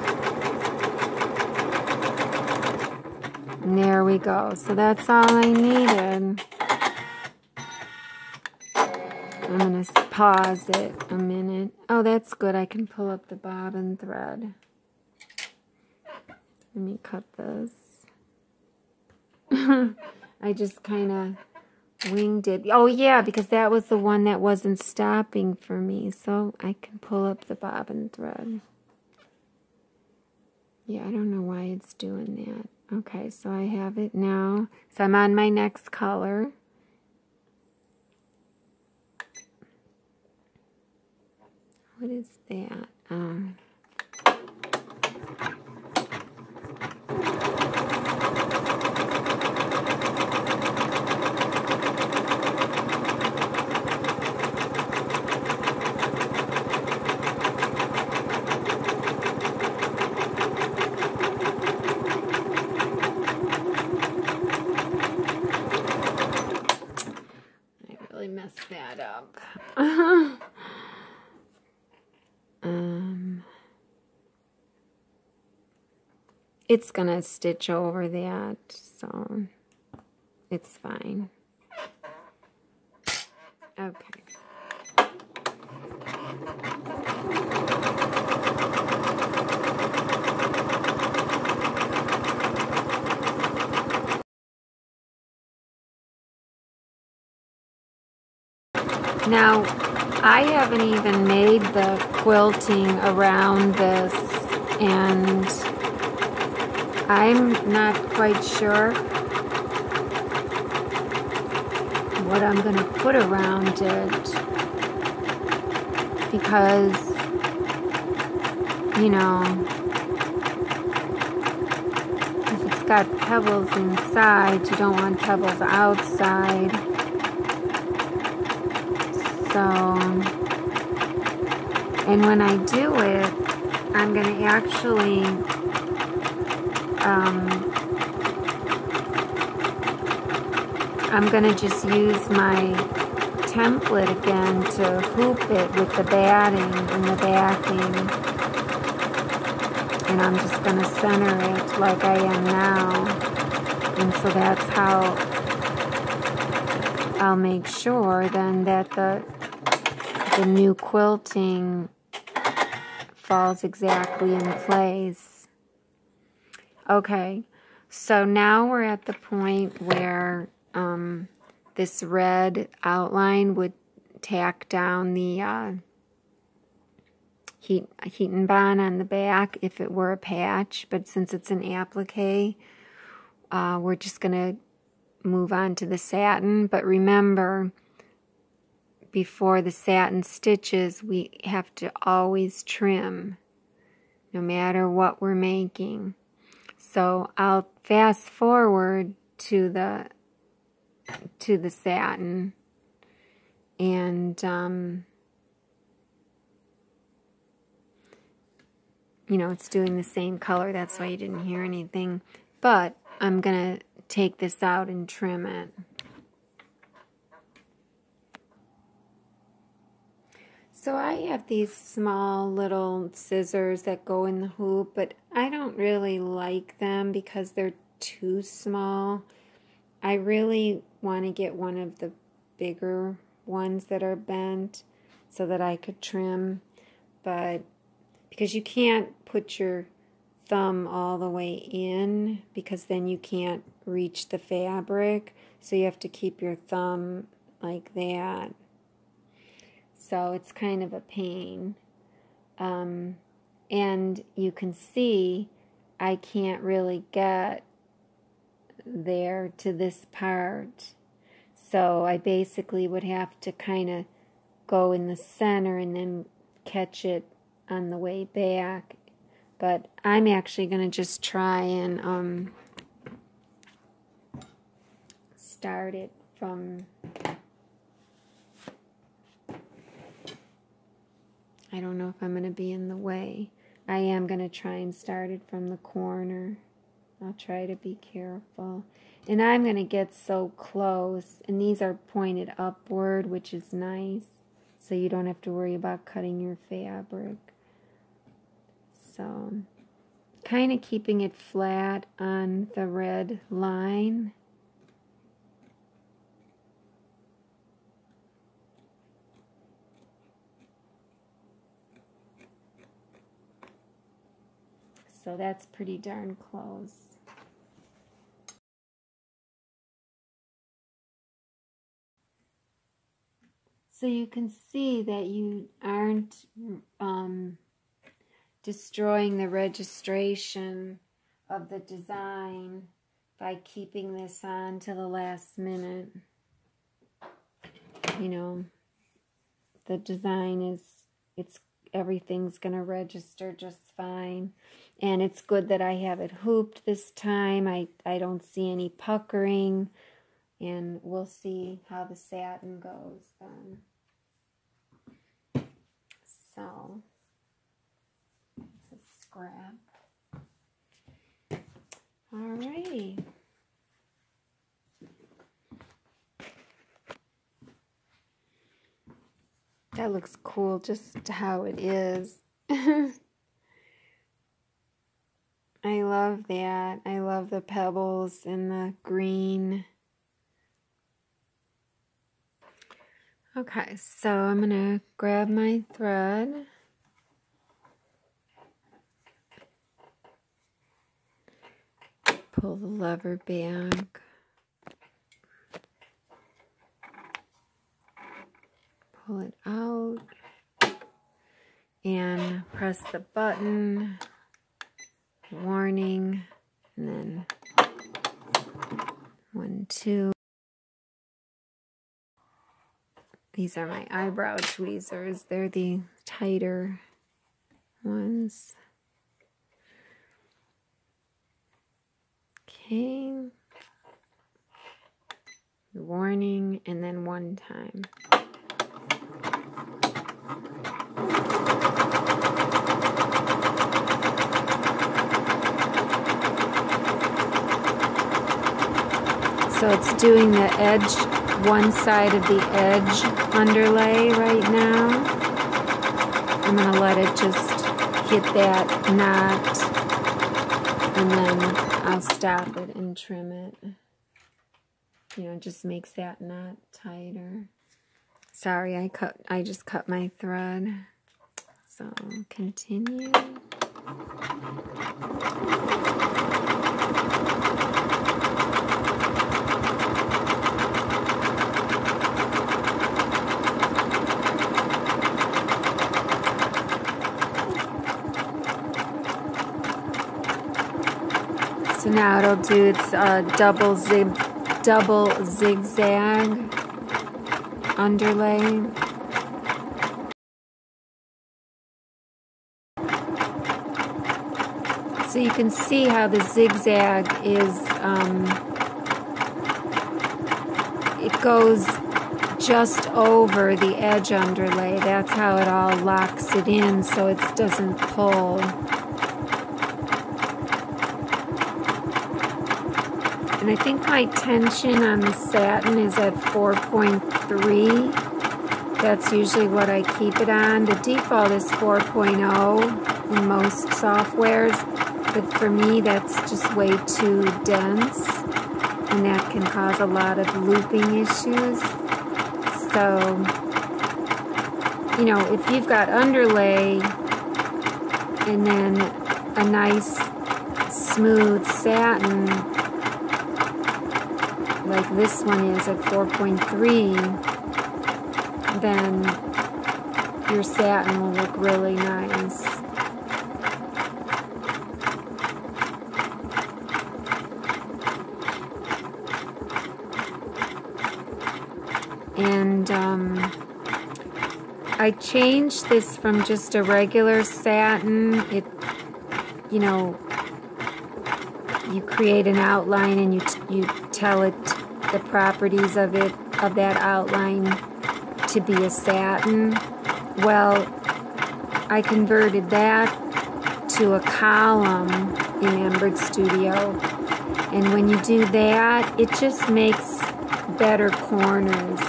And there we go. So that's all I needed. I'm going to pause it a minute. Oh, that's good. I can pull up the bobbin thread. Let me cut this. I just kind of winged it. Oh, yeah, because that was the one that wasn't stopping for me. So I can pull up the bobbin thread. Yeah, I don't know why it's doing that. Okay, so I have it now. So I'm on my next color. What is that? Messed that up. It's gonna stitch over that, so it's fine. Okay. Now, I haven't even made the quilting around this, and I'm not quite sure what I'm going to put around it, because, you know, if it's got pebbles inside, you don't want pebbles outside. So, and when I do it, I'm going to actually I'm going to just use my template again to hoop it with the batting and the backing. And I'm just going to center it like I am now. And so that's how I'll make sure then that the new quilting falls exactly in place. Okay, so now we're at the point where this red outline would tack down the heat and bond on the back if it were a patch, but since it's an applique, we're just going to move on to the satin. But remember, before the satin stitches, we have to always trim, no matter what we're making. So I'll fast forward to the satin, and you know, it's doing the same color, that's why you didn't hear anything, but I'm gonna take this out and trim it. So I have these small little scissors that go in the hoop, but I don't really like them because they're too small. I really want to get one of the bigger ones that are bent so that I could trim, but because you can't put your thumb all the way in, because then you can't reach the fabric, so you have to keep your thumb like that. So it's kind of a pain. And you can see I can't really get there to this part. So I basically would have to kind of go in the center and then catch it on the way back. But I'm actually going to just try and start it from... I don't know if I'm going to be in the way. I am going to try and start it from the corner. I'll try to be careful. And I'm going to get so close. And these are pointed upward, which is nice. So you don't have to worry about cutting your fabric. So, kind of keeping it flat on the red line. So that's pretty darn close. So you can see that you aren't destroying the registration of the design by keeping this on to the last minute. You know, the design is, everything's going to register just fine. And it's good that I have it hooped this time. I don't see any puckering. And we'll see how the satin goes then. So, it's a scrap. Alrighty. That looks cool just how it is. I love that. I love the pebbles and the green. Okay, so I'm going to grab my thread. Pull the lever back. Pull it out. And press the button. Warning, And then 1, 2. These are my eyebrow tweezers. They're the tighter ones. Okay. Warning, and then 1 time. So it's doing the edge, one side of the edge underlay right now. I'm going to let it just hit that knot, and then I'll stop it and trim it. You know, it just makes that knot tighter. Sorry, I just cut my thread. So continue. So now it'll do its double zigzag underlay. So you can see how the zigzag is, it goes just over the edge underlay. That's how it all locks it in so it doesn't pull. And I think my tension on the satin is at 4.3. That's usually what I keep it on. The default is 4.0 in most softwares, but for me that's just way too dense, and that can cause a lot of looping issues. So, you know, if you've got underlay and then a nice smooth satin, like this one is at 4.3, then your satin will look really nice. And I changed this from just a regular satin. It, you know, you create an outline and you tell it the properties of it, of that outline, to be a satin. Well, I converted that to a column in Embroid Studio, and when you do that, it just makes better corners.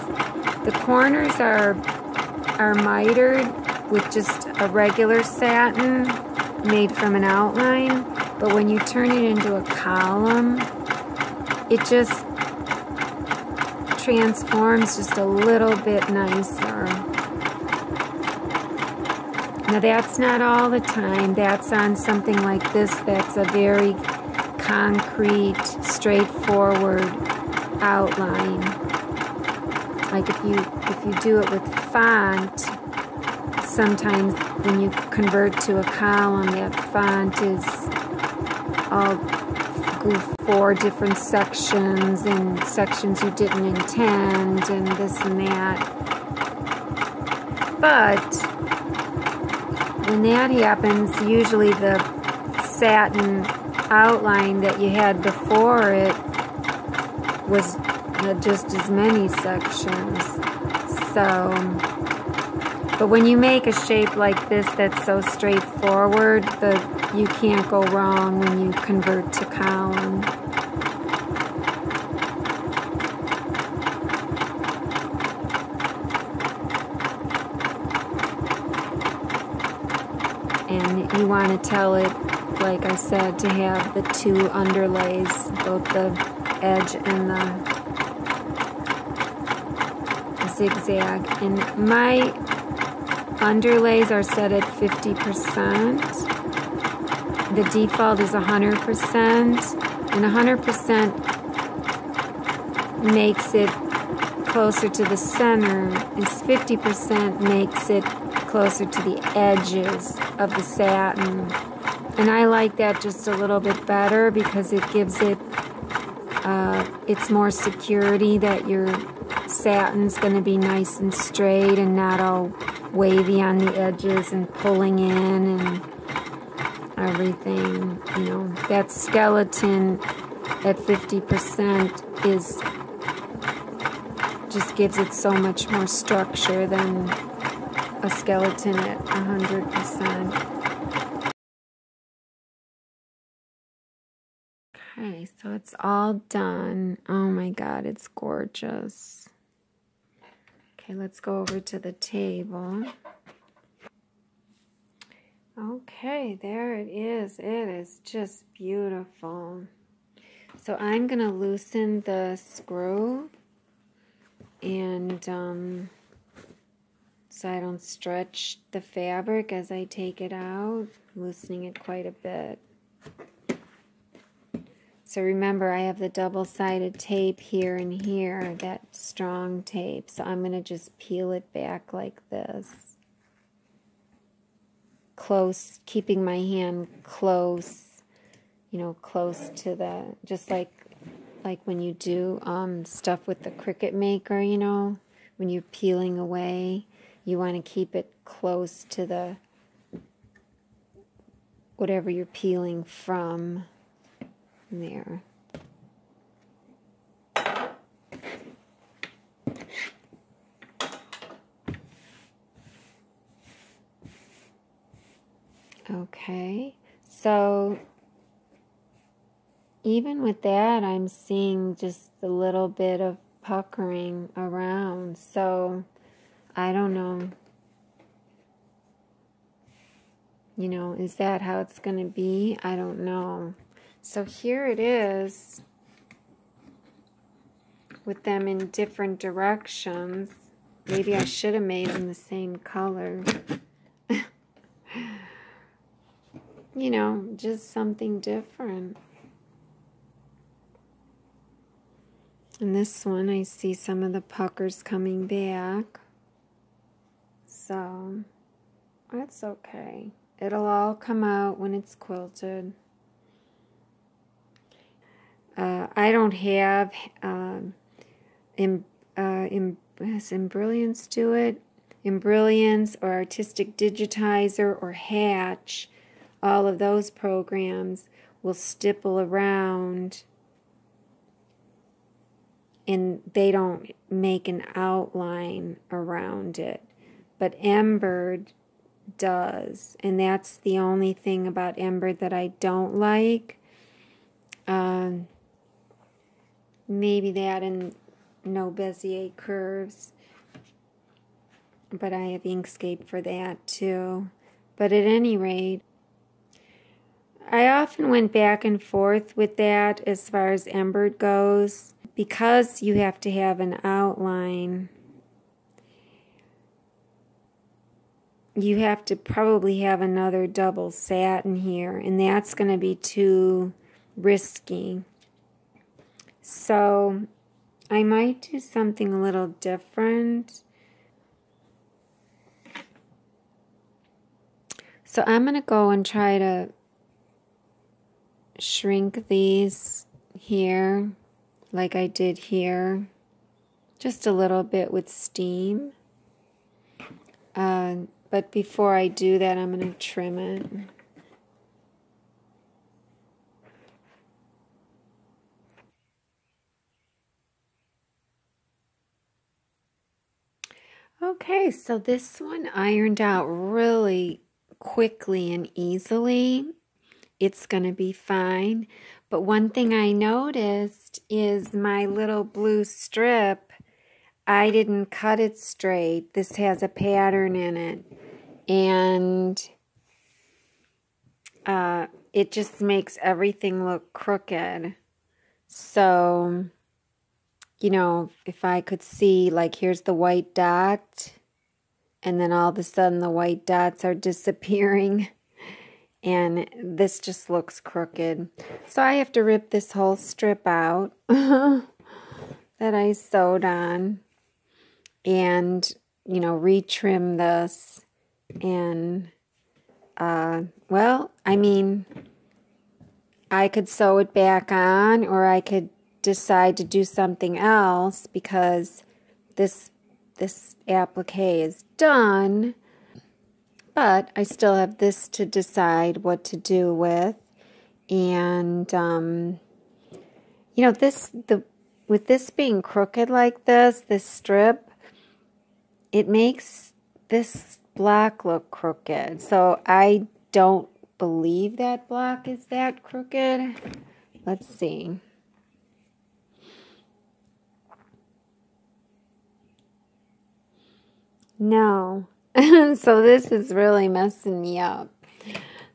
The corners are mitered with just a regular satin made from an outline, but when you turn it into a column, it just transforms just a little bit nicer. Now that's not all the time. That's on something like this that's a very concrete, straightforward outline. Like if you do it with font, sometimes when you convert to a column, that font is all 4 different sections and sections you didn't intend and this and that. But when that happens, usually the satin outline that you had before it had just as many sections. So, but when you make a shape like this that's so straightforward, you can't go wrong when you convert to column. And you want to tell it, like I said, to have the 2 underlays, both the edge and the zigzag. And my underlays are set at 50%. The default is 100%, and 100% makes it closer to the center, and 50% makes it closer to the edges of the satin. And I like that just a little bit better because it gives it, it's more security that your satin's going to be nice and straight and not all wavy on the edges and pulling in and everything. You know, that skeleton at 50% is just gives it so much more structure than a skeleton at 100%. Okay, so it's all done. Oh my God, it's gorgeous. Okay, let's go over to the table. Okay, there it is. It is just beautiful. So I'm going to loosen the screw and so I don't stretch the fabric as I take it out, loosening it quite a bit. So remember, I have the double-sided tape here and here, that strong tape. So I'm going to just peel it back like this. Close, keeping my hand close, you know, close to the, just like when you do stuff with the Cricut Maker, you know, when you're peeling away, you want to keep it close to the, whatever you're peeling from. There. Okay, so even with that, I'm seeing just a little bit of puckering around, so I don't know. You know, is that how it's going to be? I don't know. So here it is with them in different directions. Maybe I should have made them the same color. You know, just something different. And this one, I see some of the puckers coming back. So, that's okay. It'll all come out when it's quilted. I don't have Embrilliance do it. Embrilliance or Artistic Digitizer or Hatch, all of those programs will stipple around and they don't make an outline around it. But Embird does, and that's the only thing about Embird that I don't like. Maybe that and no Bezier curves, but I have Inkscape for that too. But at any rate, I often went back and forth with that as far as Embird goes, because you have to have an outline. You have to probably have another double satin here, and that's going to be too risky. So I might do something a little different. So I'm going to go and try to shrink these here like I did here, just a little bit with steam. But before I do that, I'm going to trim it. Okay, so this one ironed out really quickly and easily. It's going to be fine. But one thing I noticed is my little blue strip, I didn't cut it straight. This has a pattern in it. And it just makes everything look crooked. So, you know, if I could see, like, here's the white dot, and then all of a sudden the white dots are disappearing, and this just looks crooked. So I have to rip this whole strip out that I sewed on, and, you know, retrim this, and well, I mean, I could sew it back on, or I could decide to do something else because this applique is done, but I still have this to decide what to do with. And you know, with this being crooked like this strip, it makes this block look crooked. So I don't believe that block is that crooked. Let's see. No. So this is really messing me up.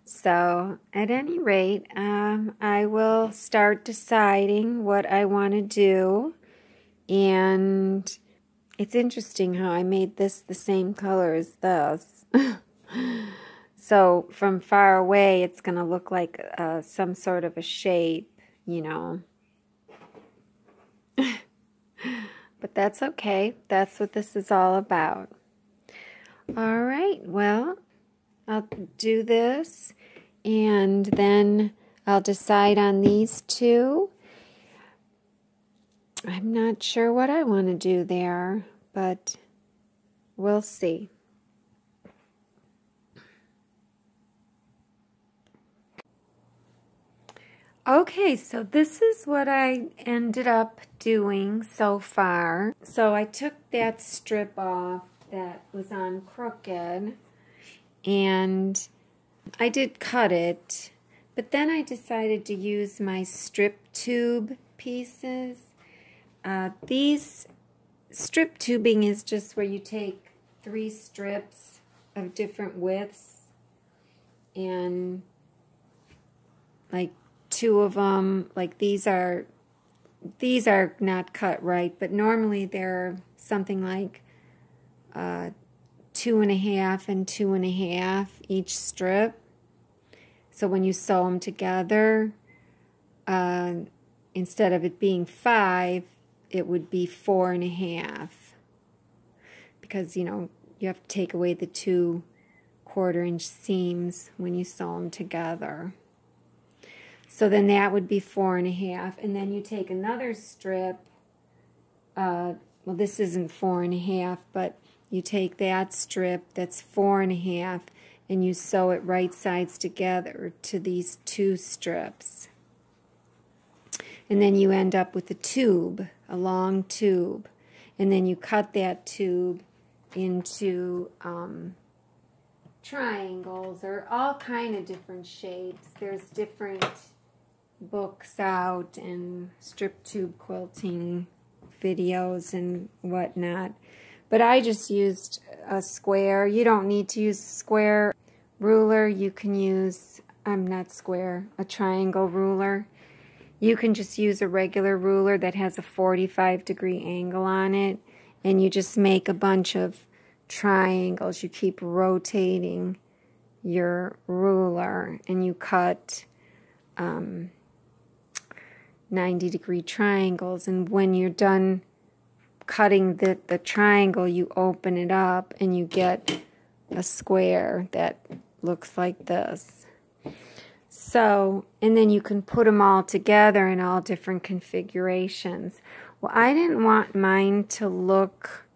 So at any rate, I will start deciding what I want to do. And it's interesting how I made this the same color as this. So from far away, it's going to look like some sort of a shape, you know. But that's okay. That's what this is all about. All right, well, I'll do this, and then I'll decide on these two. I'm not sure what I want to do there, but we'll see. Okay, so this is what I ended up doing so far. So I took that strip off that was on crooked, and I did cut it, but then I decided to use my strip tube pieces. These strip tubing is just where you take 3 strips of different widths, and like 2 of them, like these are not cut right, but normally they're something like 2.5 and 2.5 each strip. So when you sew them together, instead of it being 5, it would be 4.5, because you know you have to take away the 2 1/4-inch seams when you sew them together. So then that would be 4.5, and then you take another strip. Well, this isn't 4.5, but you take that strip that's 4.5 and you sew it right sides together to these 2 strips. And then you end up with a tube, a long tube. And then you cut that tube into triangles or all kind of different shapes. There's different books out and strip tube quilting videos and whatnot. But I just used a square. You don't need to use a square ruler. You can use, a triangle ruler. You can just use a regular ruler that has a 45-degree angle on it, and you just make a bunch of triangles. You keep rotating your ruler, and you cut 90-degree triangles, and when you're done cutting the triangle, you open it up and you get a square that looks like this. So, and then you can put them all together in all different configurations. Well, I didn't want mine to look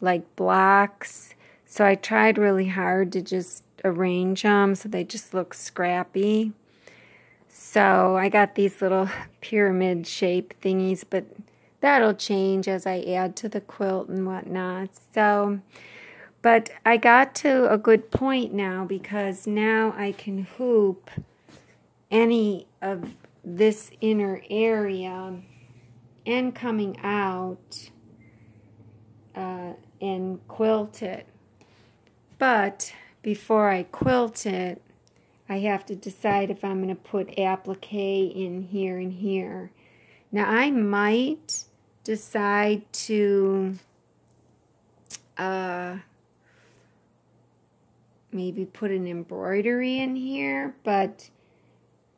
like blocks, so I tried really hard to just arrange them so they just look scrappy. So I got these little pyramid shape thingies, but that'll change as I add to the quilt and whatnot. So, but I got to a good point now, because now I can hoop any of this inner area and coming out and quilt it. But before I quilt it, I have to decide if I'm going to put applique in here and here. Now I might decide to maybe put an embroidery in here, but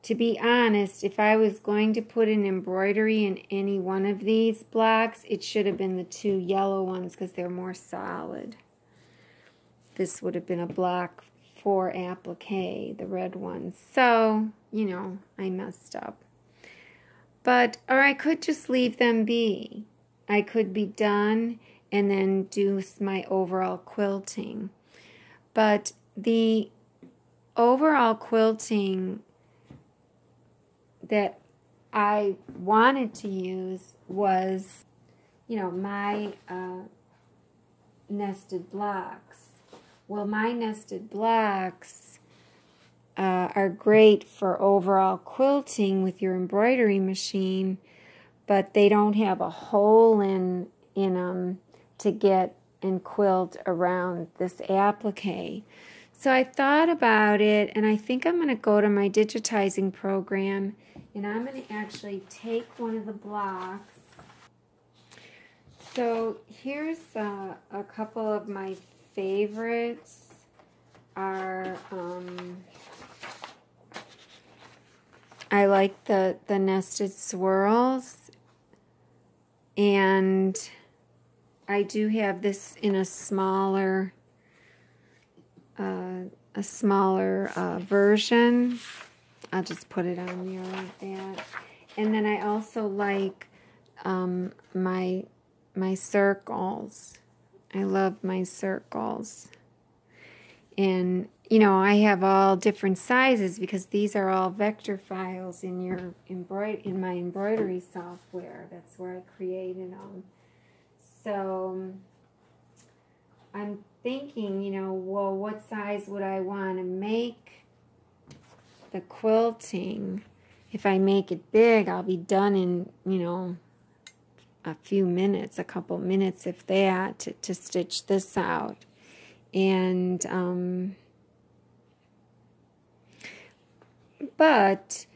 to be honest, if I was going to put an embroidery in any one of these blocks, it should have been the 2 yellow ones because they're more solid. This would have been a block Mb4 applique, the red ones. So, you know, I messed up. But, or I could just leave them be. I could be done and then do my overall quilting. But the overall quilting that I wanted to use was, you know, my nested blocks. Well, my nested blocks are great for overall quilting with your embroidery machine, but they don't have a hole in them to get and quilt around this applique. So I thought about it, and I think I'm going to go to my digitizing program, and I'm going to actually take one of the blocks. So here's a couple of my favorites are, I like the nested swirls, and I do have this in a smaller version. I'll just put it on there like that. And then I also like my circles. I love my circles. And you know, I have all different sizes because these are all vector files in your in my embroidery software. That's where I created them. So I'm thinking, you know, well, what size would I want to make the quilting? If I make it big, I'll be done in, you know, a few minutes, a couple minutes, if that, to stitch this out. And but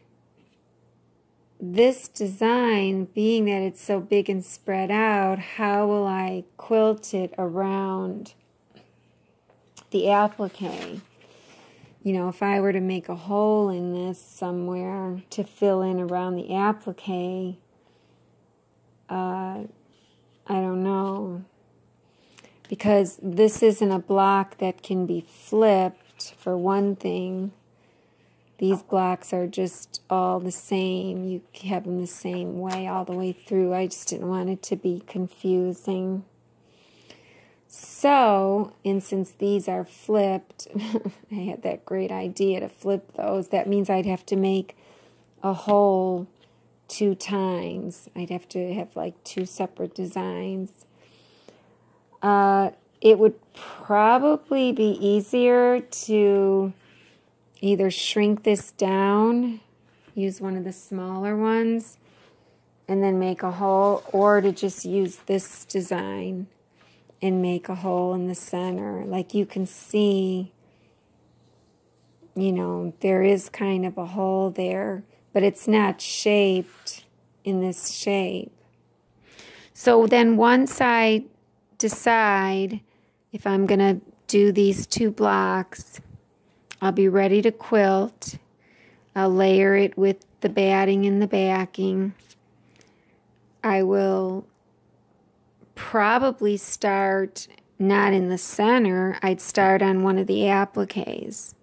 this design, being that it's so big and spread out, how will I quilt it around the applique? You know, if I were to make a hole in this somewhere to fill in around the applique, I don't know. Because this isn't a block that can be flipped, for one thing. These blocks are just all the same. You have them the same way all the way through. I just didn't want it to be confusing. So, and since these are flipped, I had that great idea to flip those. That means I'd have to make a hole 2 times. I'd have to have like 2 separate designs. It would probably be easier to either shrink this down, use one of the smaller ones, and then make a hole, or to just use this design and make a hole in the center. Like you can see, you know, there is kind of a hole there, but it's not shaped in this shape. So then once I decide if I'm going to do these 2 blocks, I'll be ready to quilt. I'll layer it with the batting and the backing. I will probably start not in the center. I'd start on one of the appliques.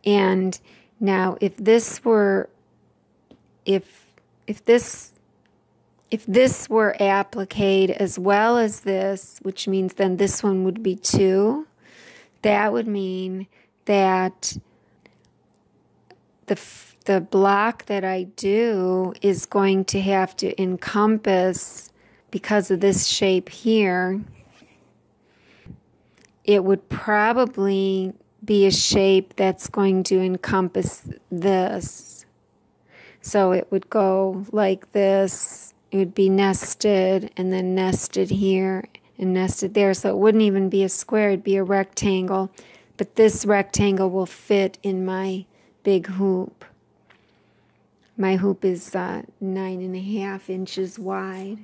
And now if this were appliqued as well as this, which means then this one would be 2, that would mean that the block that I do is going to have to encompass, because of this shape here, it would probably be a shape that's going to encompass this. So it would go like this. It would be nested and then nested here and nested there. So it wouldn't even be a square, it'd be a rectangle. But this rectangle will fit in my big hoop. My hoop is 9.5 inches wide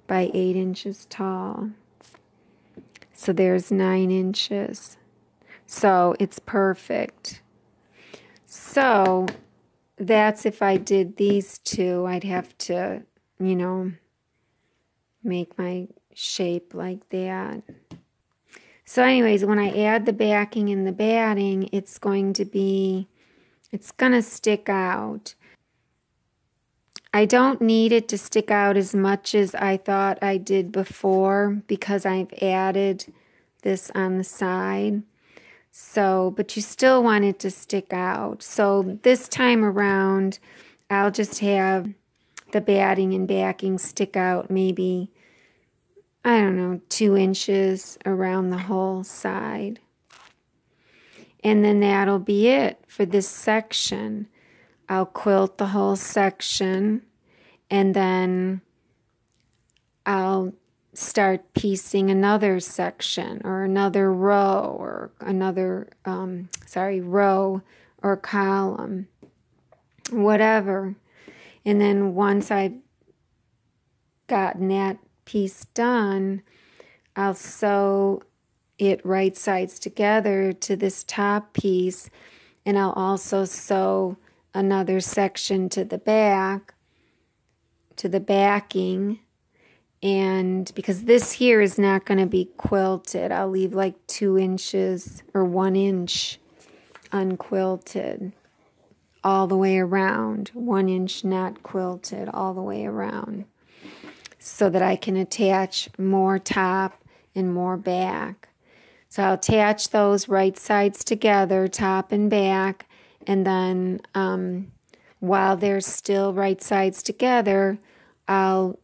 by 8 inches tall. So there's 9 inches. So it's perfect. So that's if I did these 2, I'd have to, you know, make my shape like that. So anyways, when I add the backing and the batting, it's going to stick out. I don't need it to stick out as much as I thought I did before because I've added this on the side. So, but you still want it to stick out. So this time around, I'll just have the batting and backing stick out maybe, I don't know, 2 inches around the whole side. And then that'll be it for this section. I'll quilt the whole section, and then I'll start piecing another section or another row or another, row or column, whatever. And then once I've gotten that piece done, I'll sew it right sides together to this top piece, and I'll also sew another section to the back, to the backing. And because this here is not going to be quilted, I'll leave like 2 inches or 1 inch unquilted all the way around, 1 inch not quilted all the way around, so that I can attach more top and more back. So I'll attach those right sides together, top and back, and then while they're still right sides together, I'll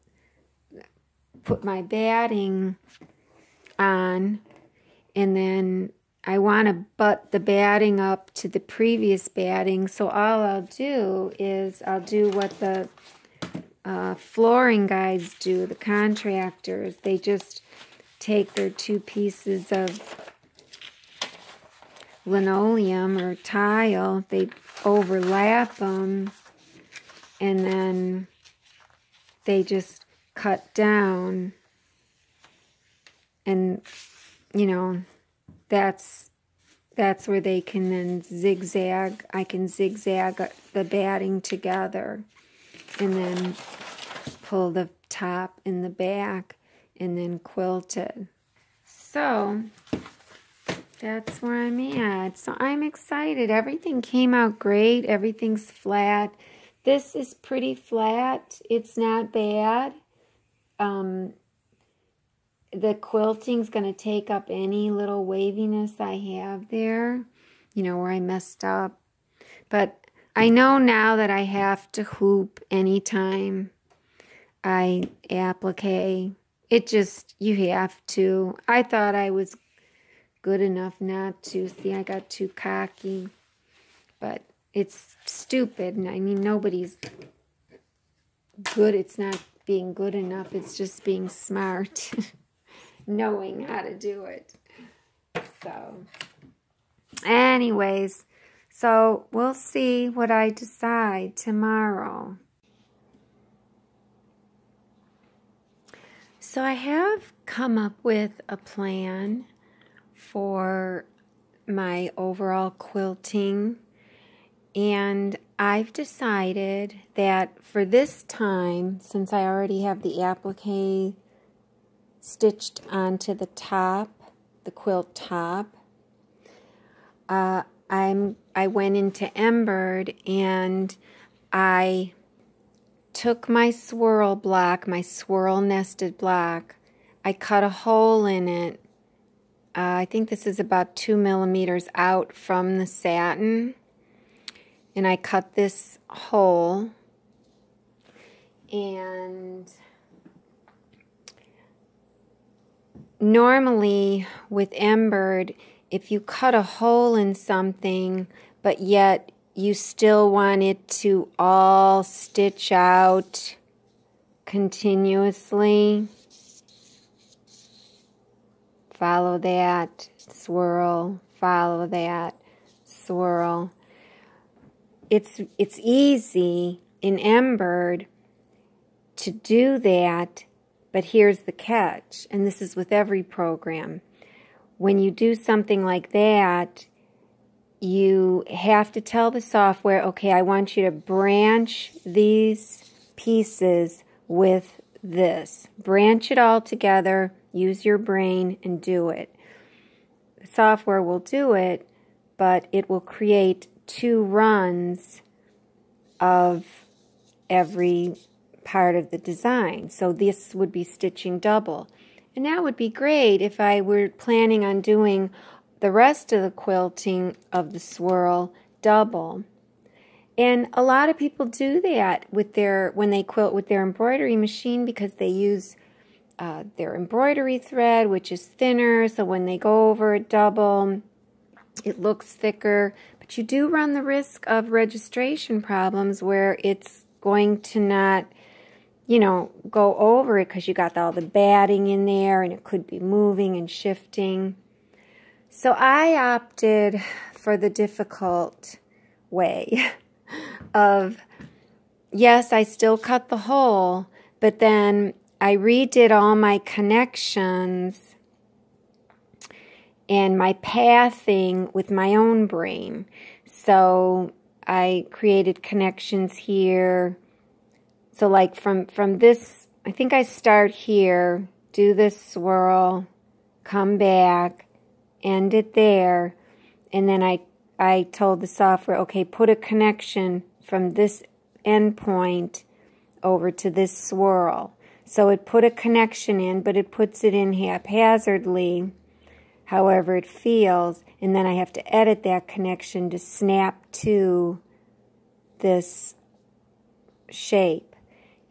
put my batting on, and then I want to butt the batting up to the previous batting. So all I'll do is I'll do what the flooring guys do, the contractors. They just take their 2 pieces of linoleum or tile, they overlap them, and then they just cut down, and you know, that's where they can then zigzag. I can zigzag the batting together and then pull the top and the back and then quilt it. So that's where I'm at. So I'm excited. Everything came out great. Everything's flat. This is pretty flat. It's not bad. The quilting's going to take up any little waviness I have there, you know, where I messed up. But I know now that I have to hoop anytime I applique. It just, you have to. I thought I was good enough not to. See, I got too cocky. But it's stupid. I mean, nobody's good. It's not being good enough. It's just being smart. Knowing how to do it. So, anyways, so we'll see what I decide tomorrow. So I have come up with a plan for my overall quilting, and I've decided that for this time, since I already have the applique stitched onto the top, the quilt top, I went into Mb4 and I took my swirl block, my swirl nested block, I cut a hole in it. I think this is about 2 millimeters out from the satin, and I cut this hole, and normally with Mb4, if you cut a hole in something, but yet you still want it to all stitch out continuously, follow that, swirl, follow that, swirl. It's easy in Mb4 to do that. But here's the catch, and this is with every program. When you do something like that, you have to tell the software, okay, I want you to branch these pieces with this. Branch it all together, use your brain, and do it. software will do it, but it will create 2 runs of every part of the design. So this would be stitching double. And that would be great if I were planning on doing the rest of the quilting of the swirl double. And a lot of people do that with when they quilt with their embroidery machine, because they use their embroidery thread, which is thinner, so when they go over a double, it looks thicker. But you do run the risk of registration problems where it's going to not, you know, go over it because you got all the batting in there and it could be moving and shifting. So I opted for the difficult way of, yes, I still cut the hole, but then I redid all my connections and my pathing with my own brain. So I created connections here. So like from this, I think I start here, do this swirl, come back, end it there, and then I told the software, okay, put a connection from this end point over to this swirl. So it put a connection in, but it puts it in haphazardly, however it feels, and then I have to edit that connection to snap to this shape.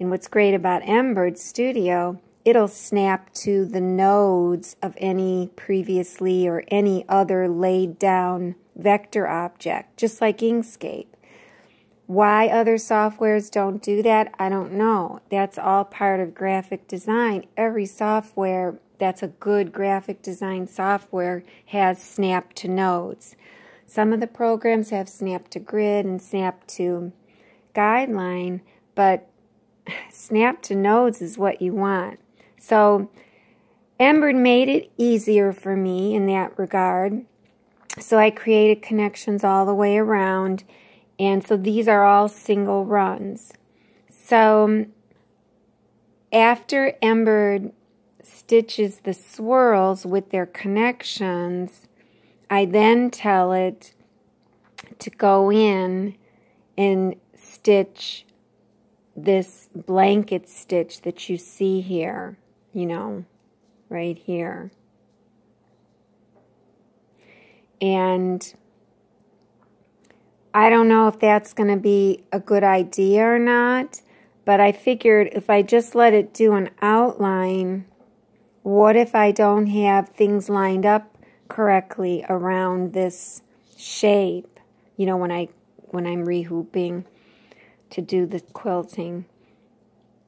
And what's great about Mbird Studio, it'll snap to the nodes of any previously or any other laid down vector object, just like Inkscape. Why other softwares don't do that, I don't know. That's all part of graphic design. Every software that's a good graphic design software has snap to nodes. Some of the programs have snap to grid and snap to guideline, but snap to nodes is what you want. So Mbird made it easier for me in that regard. So I created connections all the way around, and so these are all single runs. So after Mbird stitches the swirls with their connections, I then tell it to go in and stitch this blanket stitch that you see here, you know, right here. And I don't know if that's going to be a good idea or not, but I figured if I just let it do an outline, what if I don't have things lined up correctly around this shape, you know, when I'm rehooping to do the quilting.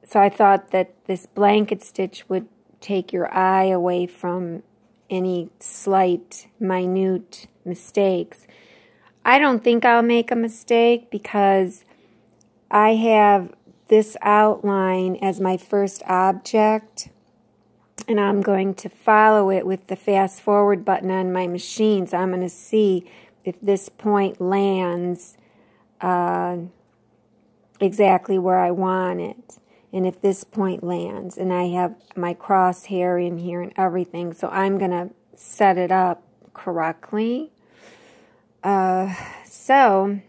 So I thought that this blanket stitch would take your eye away from any slight, minute mistakes. I don't think I'll make a mistake because I have this outline as my first object, and I'm going to follow it with the fast forward button on my machine. So I'm going to see if this point lands exactly where I want it, and if this point lands, and I have my crosshair in here and everything, so I'm going to set it up correctly. So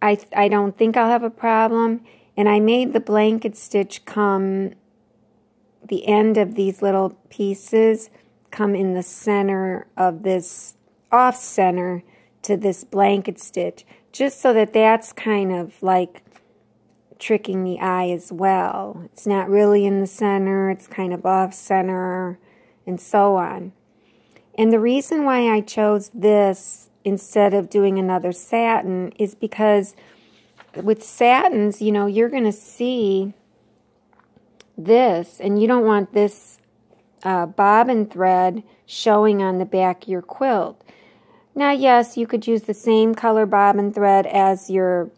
I don't think I'll have a problem, and I made the blanket stitch come, the end of these little pieces come in the center of this, off center to this blanket stitch, just so that that's kind of like tricking the eye as well. It's not really in the center, it's kind of off center, and so on. And the reason why I chose this instead of doing another satin is because with satins, you know, you're going to see this, and you don't want this bobbin thread showing on the back of your quilt. Now, yes, you could use the same color bobbin thread as your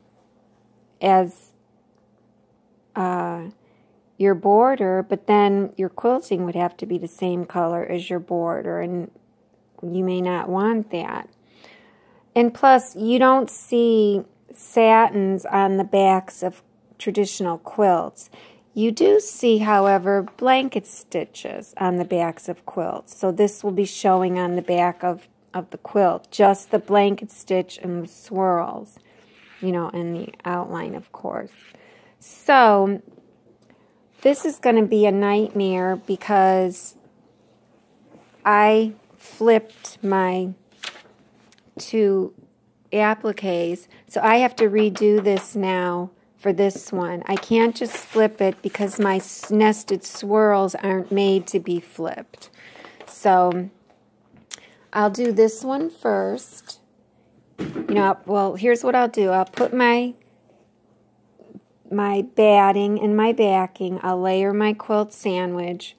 border, but then your quilting would have to be the same color as your border, and you may not want that. And plus, you don't see satins on the backs of traditional quilts. You do see, however, blanket stitches on the backs of quilts. So this will be showing on the back of the quilt, just the blanket stitch and the swirls, you know, and the outline, of course. So this is going to be a nightmare because I flipped my two appliques, so I have to redo this now for this one. I can't just flip it because my nested swirls aren't made to be flipped. So I'll do this one first. You know, well, here's what I'll do. I'll put my batting and my backing. I'll layer my quilt sandwich,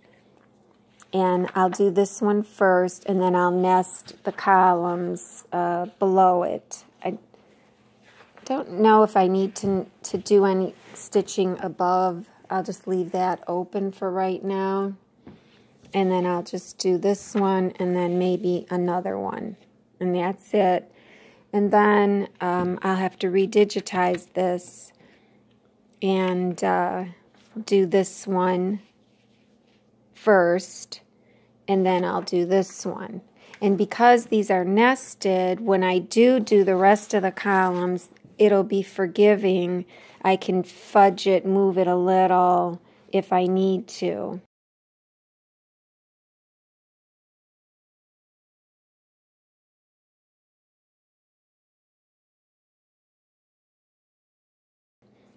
and I'll do this one first, and then I'll nest the columns below it. I don't know if I need to do any stitching above. I'll just leave that open for right now. And then I'll just do this one and then maybe another one. And that's it. And then I'll have to redigitize this and do this one first. And then I'll do this one. And because these are nested, when I do the rest of the columns, it'll be forgiving. I can fudge it, move it a little if I need to.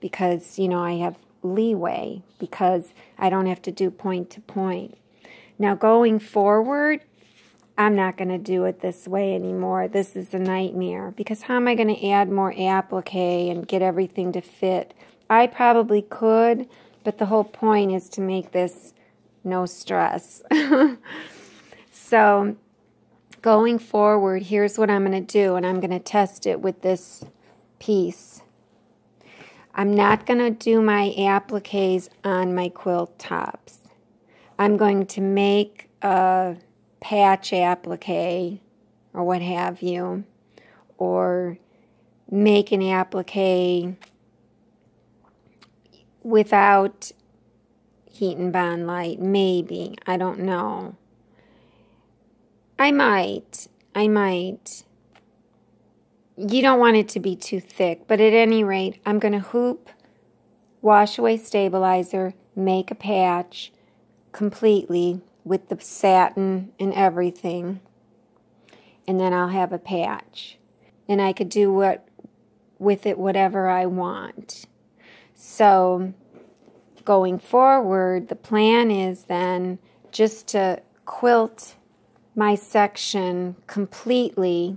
Because, you know, I have leeway because I don't have to do point to point. Now going forward, I'm not going to do it this way anymore. This is a nightmare because how am I going to add more applique and get everything to fit? I probably could, but the whole point is to make this no stress. So going forward, here's what I'm going to do, and I'm going to test it with this piece. I'm not going to do my appliques on my quilt tops. I'm going to make a patch applique or what have you, or make an applique without heat and bond light, maybe. I don't know. I might. You don't want it to be too thick, but at any rate, I'm going to hoop, wash away stabilizer, make a patch completely with the satin and everything, and then I'll have a patch. And I could do with it whatever I want. So going forward, the plan is then just to quilt my section completely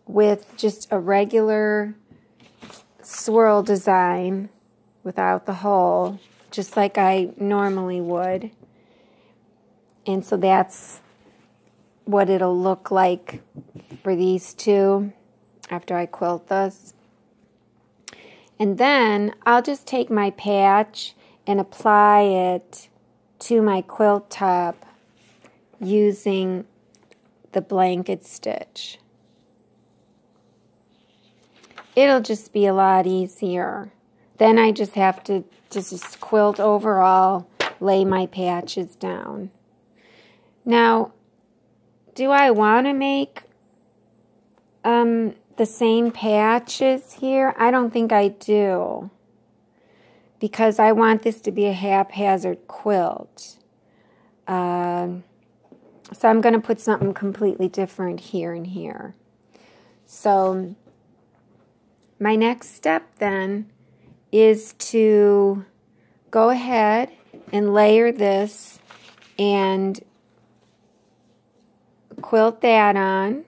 with just a regular swirl design without the hole, just like I normally would. And so that's what it'll look like for these two after I quilt this. And then I'll just take my patch and apply it to my quilt top using the blanket stitch. It'll just be a lot easier. Then I just have to just quilt overall, lay my patches down. Now, do I want to make the same patches here? I don't think I do, because I want this to be a haphazard quilt. So I'm going to put something completely different here and here. So my next step then is to go ahead and layer this and quilt that on,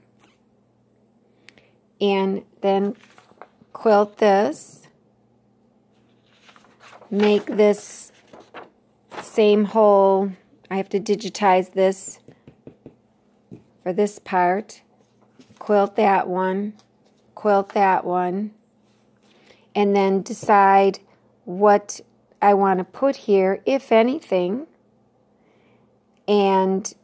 and then quilt this, make this same hole. I have to digitize this for this part, quilt that one, and then decide what I want to put here, if anything, and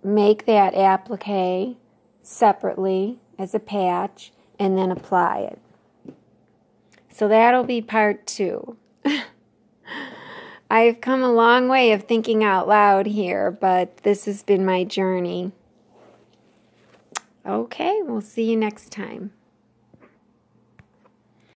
make that applique separately as a patch, and then apply it. So that'll be part 2. I've come a long way of thinking out loud here, but this has been my journey. Okay, we'll see you next time.